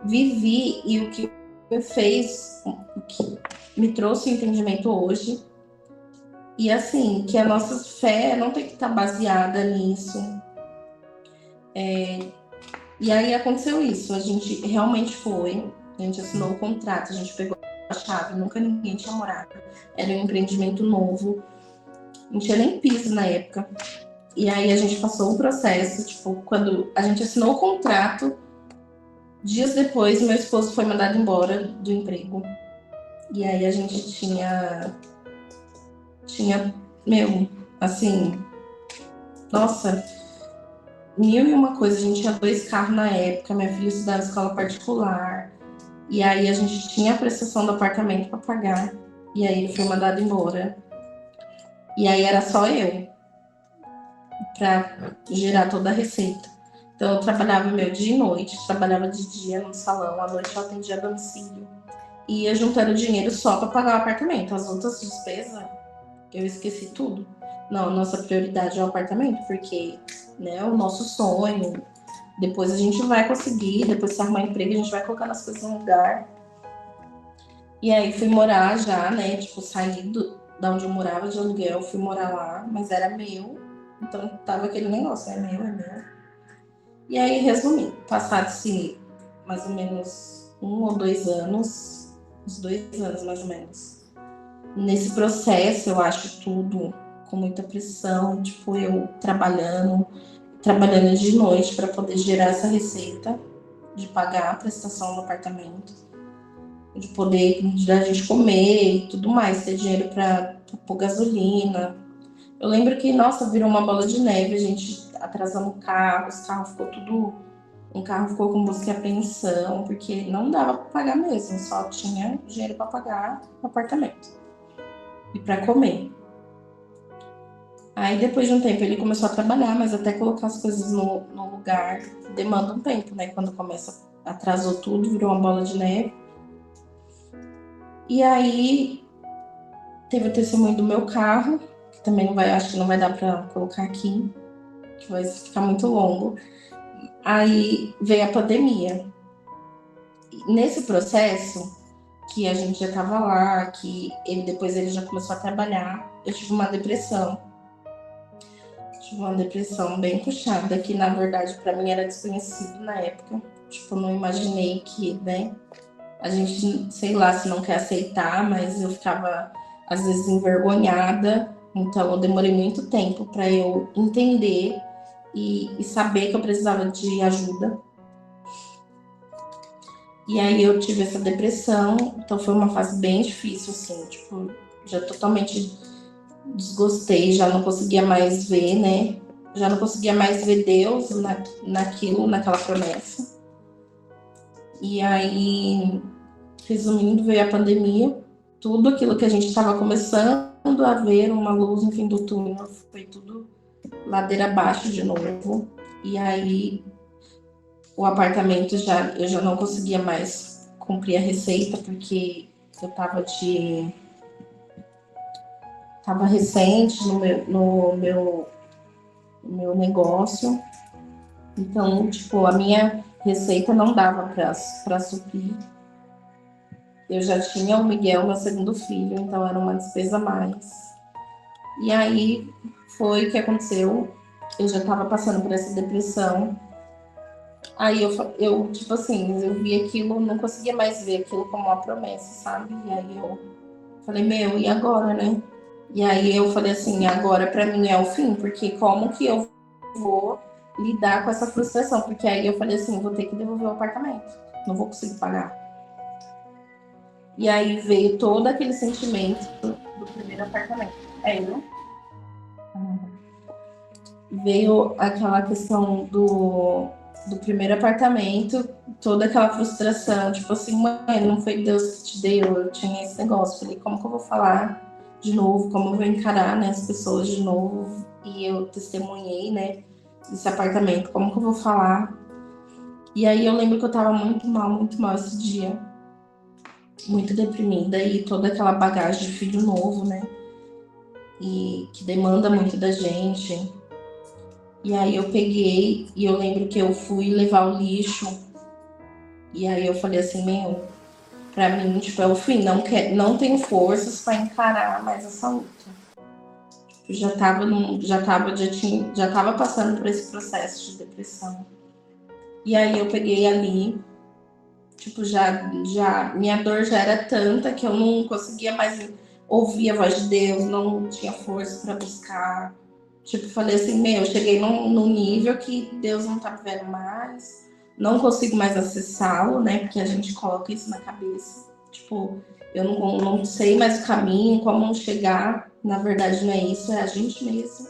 Speaker 2: vivi e o que me fez, o que me trouxe o entendimento hoje. E assim, que a nossa fé não tem que estar baseada nisso. E aí aconteceu isso, a gente realmente foi, a gente assinou o contrato, a gente pegou a chave, nunca ninguém tinha morado. Era um empreendimento novo, não tinha nem piso na época. E aí a gente passou o processo, tipo, quando a gente assinou o contrato, dias depois meu esposo foi mandado embora do emprego. E aí a gente meu, assim, nossa, mil e uma coisa. A gente tinha 2 carros na época, minha filha estudava em escola particular. E aí a gente tinha a prestação do apartamento para pagar. E aí ele foi mandado embora. E aí era só eu para gerar toda a receita. Então eu trabalhava meu dia e noite, trabalhava de dia no salão, à noite eu atendia a domicílio. E ia juntando dinheiro só para pagar o apartamento. As outras despesas, eu esqueci tudo. Não, nossa prioridade é o apartamento, porque, né, é o nosso sonho. Depois a gente vai conseguir, depois se arrumar emprego, a gente vai colocando as coisas no lugar. E aí fui morar já, né, tipo, saí da onde eu morava de aluguel, fui morar lá, mas era meu. Então tava aquele negócio, é meu. E aí, resumindo, passados-se mais ou menos 1 ou 2 anos, uns 2 anos mais ou menos. Nesse processo, eu acho tudo com muita pressão, tipo, eu trabalhando de noite para poder gerar essa receita, de pagar a prestação do apartamento, de poder da gente comer e tudo mais, ter dinheiro para pôr gasolina. Eu lembro que, nossa, virou uma bola de neve, a gente atrasando o carro, os carros ficou tudo. Um carro ficou com busca e apreensão, porque não dava para pagar mesmo, só tinha dinheiro para pagar o apartamento e para comer. Aí depois de um tempo ele começou a trabalhar, mas até colocar as coisas no lugar demanda um tempo, né? Quando começa, atrasou tudo, virou uma bola de neve. E aí teve o testemunho do meu carro, que também não vai, acho que não vai dar para colocar aqui, que vai ficar muito longo. Aí veio a pandemia. Nesse processo, que a gente já estava lá, que depois ele já começou a trabalhar, eu tive uma depressão. Tive uma depressão bem puxada, que na verdade para mim era desconhecido na época. Tipo, não imaginei que, né, a gente, sei lá, se não quer aceitar, mas eu ficava às vezes envergonhada. Então eu demorei muito tempo para eu entender e saber que eu precisava de ajuda. E aí eu tive essa depressão, então foi uma fase bem difícil, assim, tipo, já totalmente desgostei, já não conseguia mais ver, né? Já não conseguia mais ver Deus naquela promessa. E aí, resumindo, veio a pandemia, tudo aquilo que a gente estava começando a ver, uma luz no fim do túnel, foi tudo ladeira abaixo de novo. E aí o apartamento eu já não conseguia mais cumprir a receita, porque eu tava recente no meu negócio. Então, tipo, a minha receita não dava para suprir. Eu já tinha o Miguel, meu segundo filho, então era uma despesa a mais. E aí foi o que aconteceu. Eu já estava passando por essa depressão. Aí eu, tipo assim, eu vi aquilo, não conseguia mais ver aquilo como uma promessa, sabe? E aí eu falei, meu, e agora, né? E aí eu falei assim, agora pra mim é o fim, porque como que eu vou lidar com essa frustração? Porque aí eu falei assim, vou ter que devolver o apartamento, não vou conseguir pagar. E aí veio todo aquele sentimento do primeiro apartamento. Aí, não? Veio aquela questão do primeiro apartamento, toda aquela frustração, tipo assim, mãe, não foi Deus que te deu, eu tinha esse negócio. Falei, como que eu vou falar de novo, como eu vou encarar, né, as pessoas de novo? E eu testemunhei, né, esse apartamento, como que eu vou falar? E aí eu lembro que eu tava muito mal esse dia, muito deprimida, e toda aquela bagagem de filho novo, né, e que demanda muito da gente. E aí eu peguei e eu lembro que eu fui levar o lixo. E aí eu falei assim, pra mim, tipo, é o fim. Não tenho forças pra encarar mais essa luta. Eu já tava passando por esse processo de depressão. E aí eu peguei ali, tipo, minha dor já era tanta que eu não conseguia mais ouvir a voz de Deus, não tinha força para buscar. Tipo, falei assim, eu cheguei num nível que Deus não tá me vendo mais, não consigo mais acessá-lo, né? Porque a gente coloca isso na cabeça. Tipo, eu não sei mais o caminho, como chegar. Na verdade, não é isso, é a gente mesmo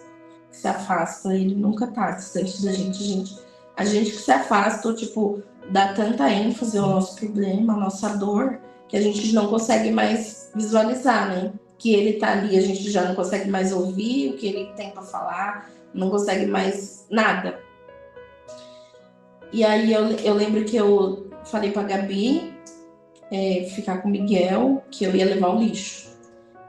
Speaker 2: que se afasta. Ele nunca tá distante da gente. A gente que se afasta, ou, tipo, dá tanta ênfase ao nosso problema, à nossa dor, que a gente não consegue mais visualizar, né? Que ele tá ali, a gente já não consegue mais ouvir o que ele tem para falar, não consegue mais nada. E aí eu lembro que eu falei pra Gabi ficar com o Miguel, que eu ia levar o lixo.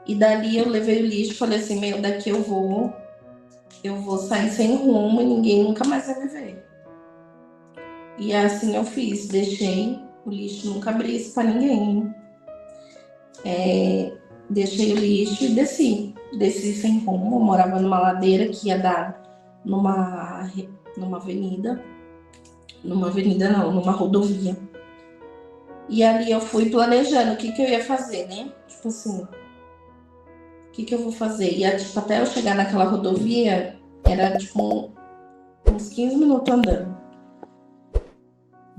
Speaker 2: E dali eu levei o lixo e falei assim, daqui eu vou sair sem rumo e ninguém nunca mais vai me ver. E assim eu fiz, deixei o lixo, nunca abri isso pra ninguém. Deixei o lixo e desci sem rumo. Eu morava numa ladeira que ia dar numa avenida, numa rodovia. E ali eu fui planejando o que eu ia fazer, né? Tipo assim, o que eu vou fazer? E tipo, até eu chegar naquela rodovia, era tipo uns 15 minutos andando.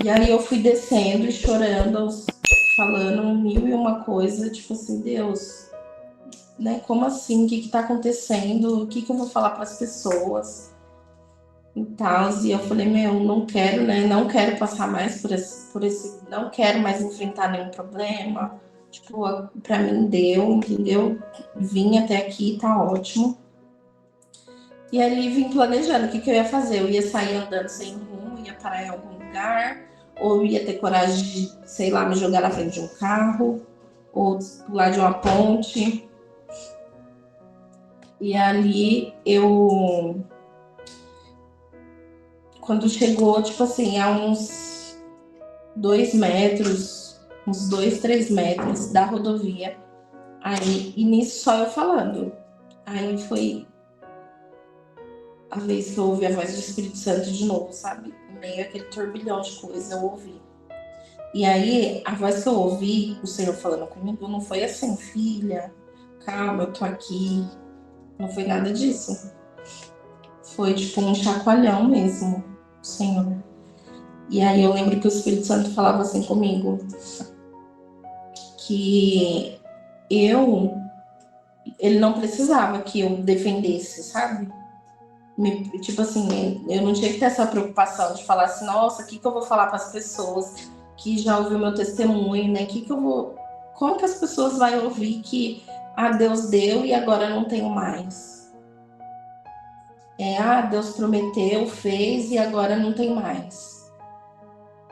Speaker 2: E aí eu fui descendo e chorando, falando mil e uma coisa, tipo assim, Deus, né? Como assim? O que tá acontecendo? O que eu vou falar para as pessoas? E tal. E eu falei, não quero, né? Não quero passar mais por esse, não quero mais enfrentar nenhum problema. Tipo, pra mim deu, entendeu? Vim até aqui, tá ótimo. E ali vim planejando o que eu ia fazer. Eu ia sair andando sem rumo, ia parar em algum lugar, ou ia ter coragem de, sei lá, me jogar na frente de um carro, ou pular de uma ponte. E ali quando chegou, tipo assim, a uns 2 metros, uns 2, 3 metros da rodovia, aí, e nisso só eu falando. Aí foi a vez que eu ouvi a voz do Espírito Santo de novo, sabe? Em meio àquele turbilhão de coisas, eu ouvi. E aí, a voz que eu ouvi, o Senhor falando comigo, não foi assim, filha, calma, eu tô aqui. Não foi nada disso. Foi tipo um chacoalhão mesmo, Senhor. E aí eu lembro que o Espírito Santo falava assim comigo, que ele não precisava que eu defendesse, sabe? Tipo assim, eu não tinha que ter essa preocupação de falar assim, nossa, o que eu vou falar para as pessoas que já ouviu meu testemunho, né? Como que as pessoas vão ouvir que Deus deu e agora não tenho mais? Deus prometeu, fez e agora não tem mais.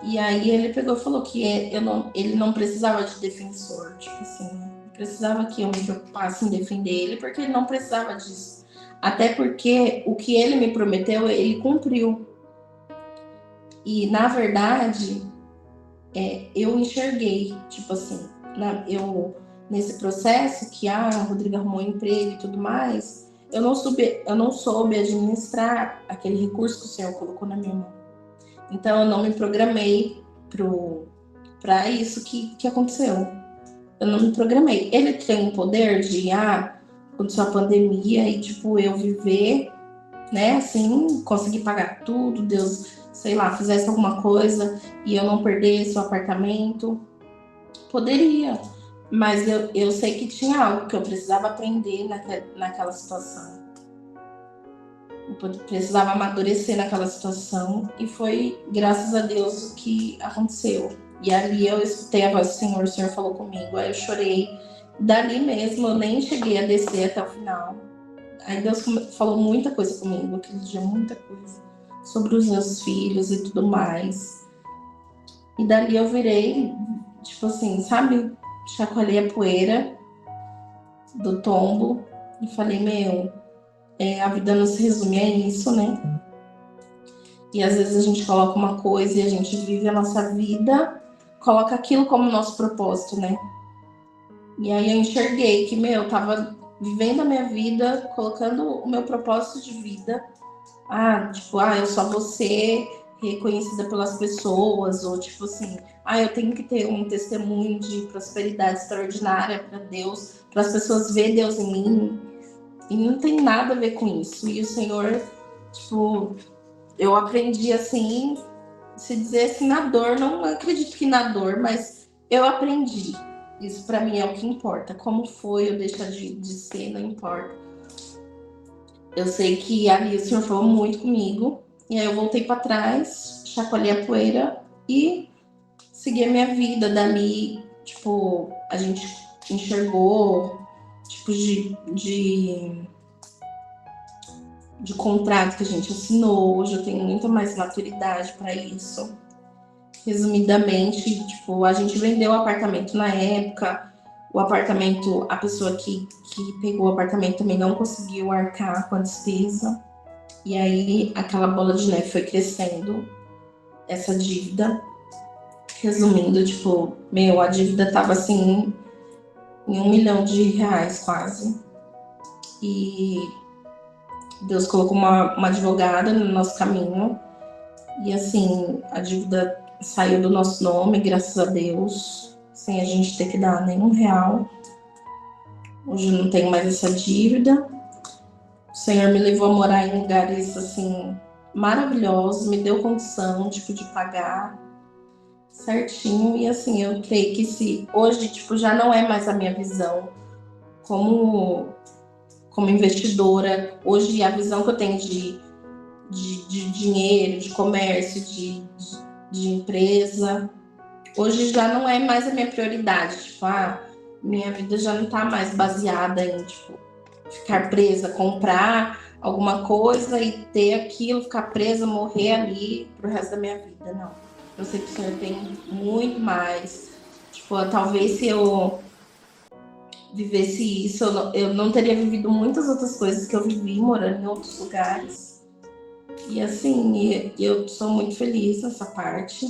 Speaker 2: E aí ele pegou e falou que ele não precisava de defensor, tipo assim, não precisava que eu me preocupasse em defender ele, porque ele não precisava disso. Até porque o que ele me prometeu, ele cumpriu. E na verdade, eu enxerguei, tipo assim, nesse processo que a Rodriga arrumou emprego e tudo mais, eu não soube administrar aquele recurso que o Senhor colocou na minha mão. Então eu não me programei para isso que aconteceu. Eu não me programei. Ele tem o poder de aconteceu a pandemia e tipo eu viver, né, assim, conseguir pagar tudo, Deus, sei lá, fizesse alguma coisa e eu não perdesse o apartamento. Poderia, mas eu sei que tinha algo que eu precisava aprender naquela situação. Eu precisava amadurecer naquela situação e foi, graças a Deus, o que aconteceu. E ali eu escutei a voz do Senhor, o Senhor falou comigo, aí eu chorei. Dali mesmo, eu nem cheguei a descer até o final. Aí Deus falou muita coisa comigo, aquele dia, muita coisa. Sobre os meus filhos e tudo mais. E dali eu virei, tipo assim, sabe? Chacoalhei a poeira do tombo e falei, a vida não se resume a isso, né? E às vezes a gente coloca uma coisa e a gente vive a nossa vida, coloca aquilo como nosso propósito, né? E aí eu enxerguei que, eu tava vivendo a minha vida, colocando o meu propósito de vida. Eu só vou ser reconhecida pelas pessoas, ou tipo assim, eu tenho que ter um testemunho de prosperidade extraordinária para Deus, para as pessoas verem Deus em mim. E não tem nada a ver com isso. E o Senhor, tipo, eu aprendi assim, se dizer assim, na dor, não acredito que na dor, mas eu aprendi. Isso para mim é o que importa. Como foi eu deixar de ser, não importa. Eu sei que ali o Senhor falou muito comigo. E aí eu voltei para trás, chacoalhei a poeira e segui a minha vida. Dali, tipo, a gente enxergou tipos de contrato que a gente assinou. Hoje eu tenho muito mais maturidade para isso. Resumidamente, tipo, a gente vendeu o apartamento na época. O apartamento, a pessoa que pegou o apartamento também não conseguiu arcar com a despesa. E aí aquela bola de neve foi crescendo, essa dívida. Resumindo, tipo, a dívida tava assim em R$1 milhão quase. E Deus colocou uma advogada no nosso caminho. E assim, a dívida saiu do nosso nome, graças a Deus, sem a gente ter que dar nenhum real. Hoje eu não tenho mais essa dívida. O Senhor me levou a morar em lugares assim maravilhosos, me deu condição, tipo, de pagar certinho. E assim, eu creio que se hoje, tipo, já não é mais a minha visão como investidora. Hoje a visão que eu tenho de dinheiro, de comércio, de empresa, hoje já não é mais a minha prioridade. Tipo, minha vida já não tá mais baseada em, tipo, ficar presa, comprar alguma coisa e ter aquilo, ficar presa, morrer ali pro resto da minha vida. Não. Eu sei que o Senhor tem muito mais. Tipo, talvez se eu vivesse isso, eu não teria vivido muitas outras coisas que eu vivi morando em outros lugares. E assim, eu sou muito feliz nessa parte.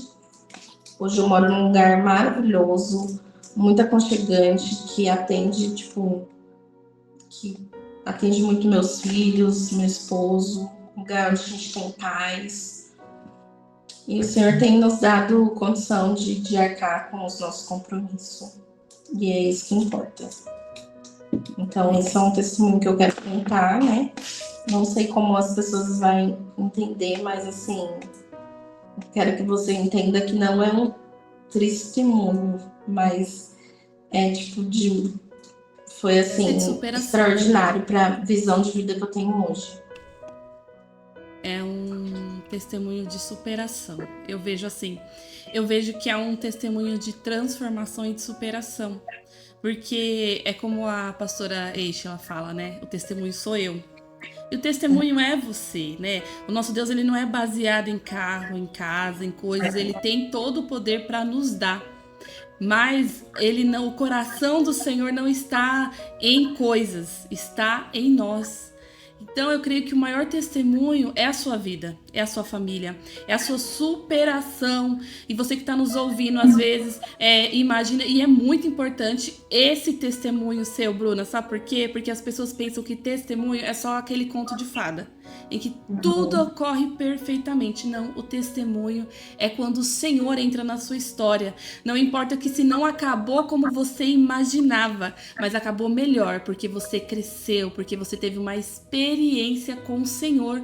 Speaker 2: Hoje eu moro num lugar maravilhoso, muito aconchegante, que atende, tipo, que atende muito meus filhos, meu esposo, um lugar onde a gente tem paz. E o Senhor tem nos dado condição de arcar com os nossos compromissos. E é isso que importa. Então, esse é um testemunho que eu quero contar, né? Não sei como as pessoas vão entender, mas assim, quero que você entenda que não é um testemunho, mas é tipo foi assim, extraordinário para a visão de vida que eu tenho hoje.
Speaker 1: É um testemunho de superação. Eu vejo assim, que é um testemunho de transformação e de superação. Porque é como a pastora Eixa, ela fala, né? O testemunho sou eu. E o testemunho é você, né? O nosso Deus, ele não é baseado em carro, em casa, em coisas. Ele tem todo o poder para nos dar. Mas o coração do Senhor não está em coisas, está em nós. Então eu creio que o maior testemunho é a sua vida, é a sua família, é a sua superação. E você que está nos ouvindo às vezes, imagina, e é muito importante esse testemunho seu, Bruna, sabe por quê? Porque as pessoas pensam que testemunho é só aquele conto de fada, em que tudo ocorre perfeitamente. Não, o testemunho é quando o Senhor entra na sua história. Não importa que se não acabou como você imaginava, mas acabou melhor, porque você cresceu, porque você teve uma experiência com o Senhor.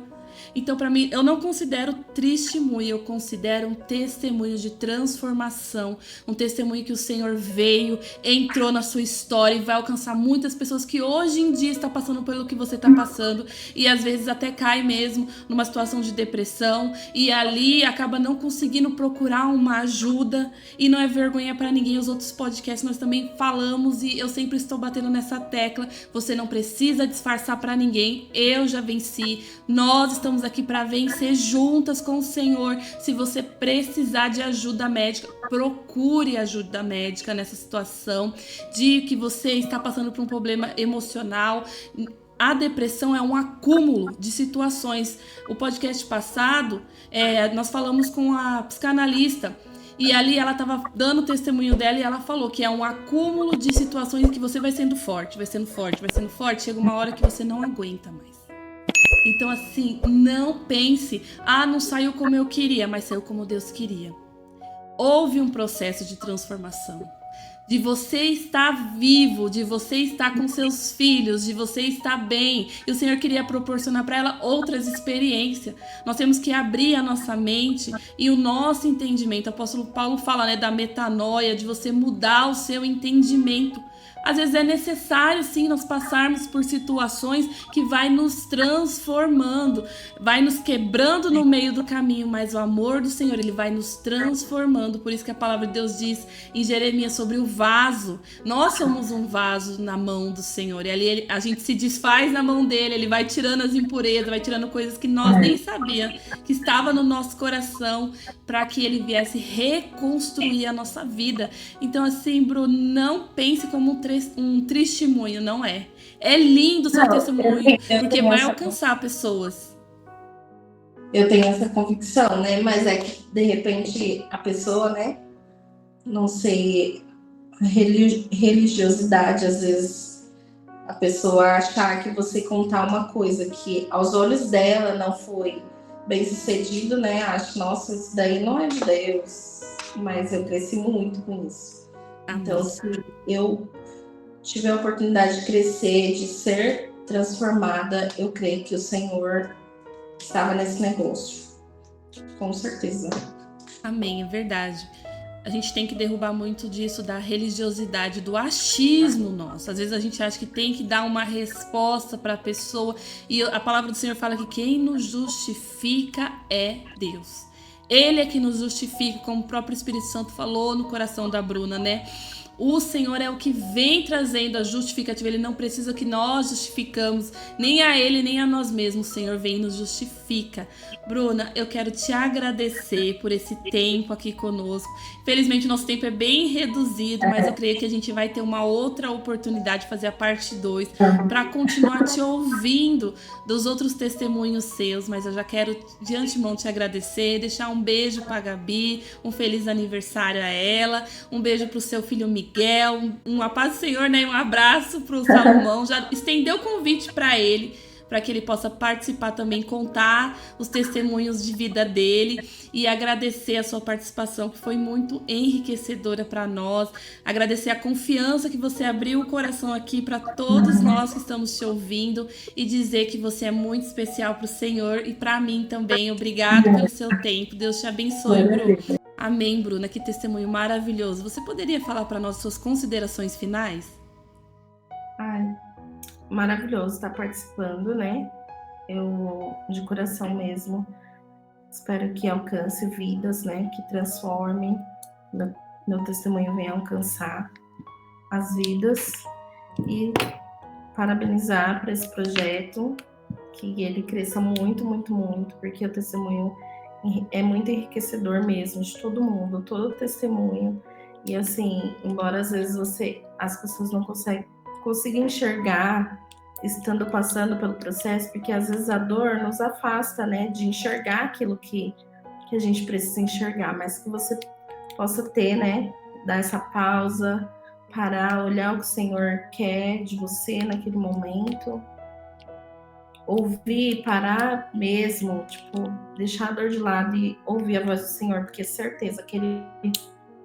Speaker 1: Então, para mim, eu não considero testemunho, eu considero um testemunho de transformação, um testemunho que o Senhor veio, entrou na sua história e vai alcançar muitas pessoas que hoje em dia estão passando pelo que você está passando e às vezes até cai mesmo numa situação de depressão e ali acaba não conseguindo procurar uma ajuda. E não é vergonha para ninguém, os outros podcasts nós também falamos e eu sempre estou batendo nessa tecla. Você não precisa disfarçar para ninguém, eu já venci, nós estamos aqui para vencer juntas com o Senhor. Se você precisar de ajuda médica, procure ajuda médica nessa situação de que você está passando por um problema emocional. a depressão é um acúmulo de situações. O podcast passado, nós falamos com a psicanalista, e ali ela estava dando o testemunho dela e ela falou que é um acúmulo de situações que você vai sendo forte, vai sendo forte, vai sendo forte, chega uma hora que você não aguenta mais. Então, assim, não pense, não saiu como eu queria, mas saiu como Deus queria. Houve um processo de transformação. De você estar vivo, de você estar com seus filhos, de você estar bem. E o Senhor queria proporcionar para ela outras experiências. Nós temos que abrir a nossa mente e o nosso entendimento. O apóstolo Paulo fala, né, da metanoia, de você mudar o seu entendimento. Às vezes é necessário, sim, nós passarmos por situações que vai nos transformando, vai nos quebrando no meio do caminho, mas o amor do Senhor, ele vai nos transformando. Por isso que a palavra de Deus diz em Jeremias sobre o vaso. Nós somos um vaso na mão do Senhor, e ali a gente se desfaz na mão dele, ele vai tirando as impurezas, vai tirando coisas que nós nem sabíamos que estava no nosso coração, para que ele viesse reconstruir a nossa vida. Então, assim, Bruno, não pense como um testemunho, não é. É lindo o seu testemunho, porque vai alcançar pessoas.
Speaker 2: Eu tenho essa convicção, né? Mas é que, de repente, a pessoa, né? Não sei, religiosidade, às vezes, a pessoa achar que você contar uma coisa que, aos olhos dela, não foi bem sucedido, né? Acho, nossa, isso daí não é de Deus. Mas eu cresci muito com isso. Então, se eu tive a oportunidade de crescer, de ser transformada, eu creio que o Senhor estava nesse negócio. Com certeza.
Speaker 1: Amém, é verdade. A gente tem que derrubar muito disso da religiosidade, do achismo nosso. Às vezes a gente acha que tem que dar uma resposta para a pessoa. E a palavra do Senhor fala que quem nos justifica é Deus. Ele é que nos justifica, como o próprio Espírito Santo falou no coração da Bruna, né? O Senhor é o que vem trazendo a justificativa. Ele não precisa que nós justificamos, nem a Ele, nem a nós mesmos. O Senhor vem e nos justifica. Bruna, eu quero te agradecer por esse tempo aqui conosco. Infelizmente, o nosso tempo é bem reduzido, mas eu creio que a gente vai ter uma outra oportunidade de fazer a parte 2 para continuar te ouvindo dos outros testemunhos seus. Mas eu já quero de antemão te agradecer, deixar um beijo para a Gabi, um feliz aniversário a ela, um beijo para o seu filho Miguel, uma paz do Senhor, né? Um abraço para o Salomão. Já estendeu o convite para ele, para que ele possa participar também, contar os testemunhos de vida dele e agradecer a sua participação, que foi muito enriquecedora para nós. Agradecer a confiança que você abriu o coração aqui para todos nós que estamos te ouvindo e dizer que você é muito especial para o Senhor e para mim também. Obrigado pelo seu tempo. Deus te abençoe, Bruno. Amém, Bruna. Que testemunho maravilhoso. Você poderia falar para nós suas considerações finais?
Speaker 2: Ai, maravilhoso estar participando, né? Eu, de coração mesmo, espero que alcance vidas, né? Que transforme, meu testemunho venha alcançar as vidas e parabenizar por esse projeto, que ele cresça muito, muito, muito, porque o testemunho é muito enriquecedor mesmo, de todo mundo, todo testemunho. E assim, embora às vezes as pessoas não consigam enxergar estando passando pelo processo, porque às vezes a dor nos afasta, né, de enxergar aquilo que a gente precisa enxergar, mas que você possa ter, né, dar essa pausa, parar, olhar o que o Senhor quer de você naquele momento, ouvir, parar mesmo, tipo, deixar a dor de lado e ouvir a voz do Senhor, porque certeza que Ele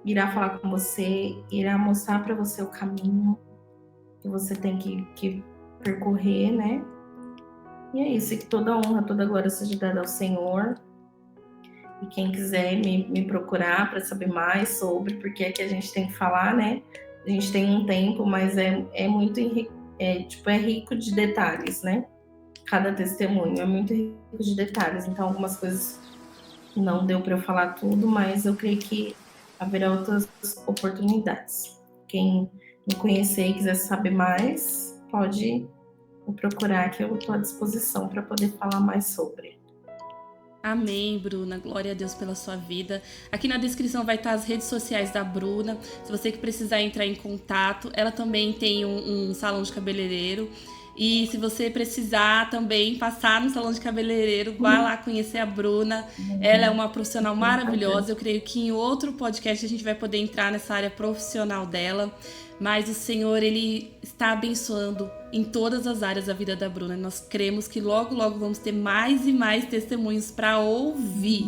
Speaker 2: irá falar com você, irá mostrar para você o caminho que você tem que percorrer, né? E é isso, que toda honra, toda glória seja dada ao Senhor. E quem quiser me procurar para saber mais sobre, porque é que a gente tem que falar, né? A gente tem um tempo, mas é muito rico de detalhes, né? Cada testemunho é muito rico de detalhes. Então, algumas coisas não deu para eu falar tudo, mas eu creio que haverá outras oportunidades. Quem me conhecer e quiser saber mais, pode me procurar, que eu estou à disposição para poder falar mais sobre.
Speaker 1: Amém, Bruna. Glória a Deus pela sua vida. Aqui na descrição vai estar as redes sociais da Bruna. Se você que precisar entrar em contato, ela também tem um salão de cabeleireiro. E se você precisar também passar no salão de cabeleireiro, vá lá conhecer a Bruna. Ela é uma profissional maravilhosa. Eu creio que em outro podcast a gente vai poder entrar nessa área profissional dela. Mas o Senhor, Ele está abençoando em todas as áreas da vida da Bruna. Nós cremos que logo, logo vamos ter mais e mais testemunhos para ouvir.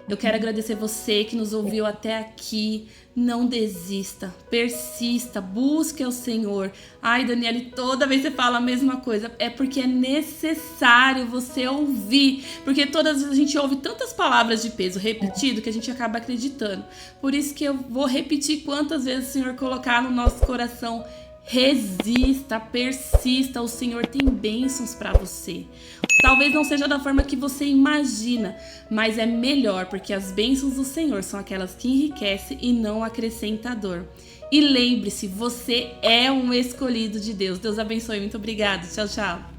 Speaker 1: Eu quero agradecer você que nos ouviu até aqui. Não desista, persista, busque ao Senhor. Ai, Daniele, toda vez você fala a mesma coisa. É porque é necessário você ouvir. Porque todas as vezes a gente ouve tantas palavras de peso repetido que a gente acaba acreditando. Por isso que eu vou repetir quantas vezes o Senhor colocar no nosso coração. Resista, persista, o Senhor tem bênçãos para você. Talvez não seja da forma que você imagina, mas é melhor, porque as bênçãos do Senhor são aquelas que enriquecem e não acrescentam dor. E lembre-se, você é um escolhido de Deus. Deus abençoe, muito obrigada. Tchau, tchau.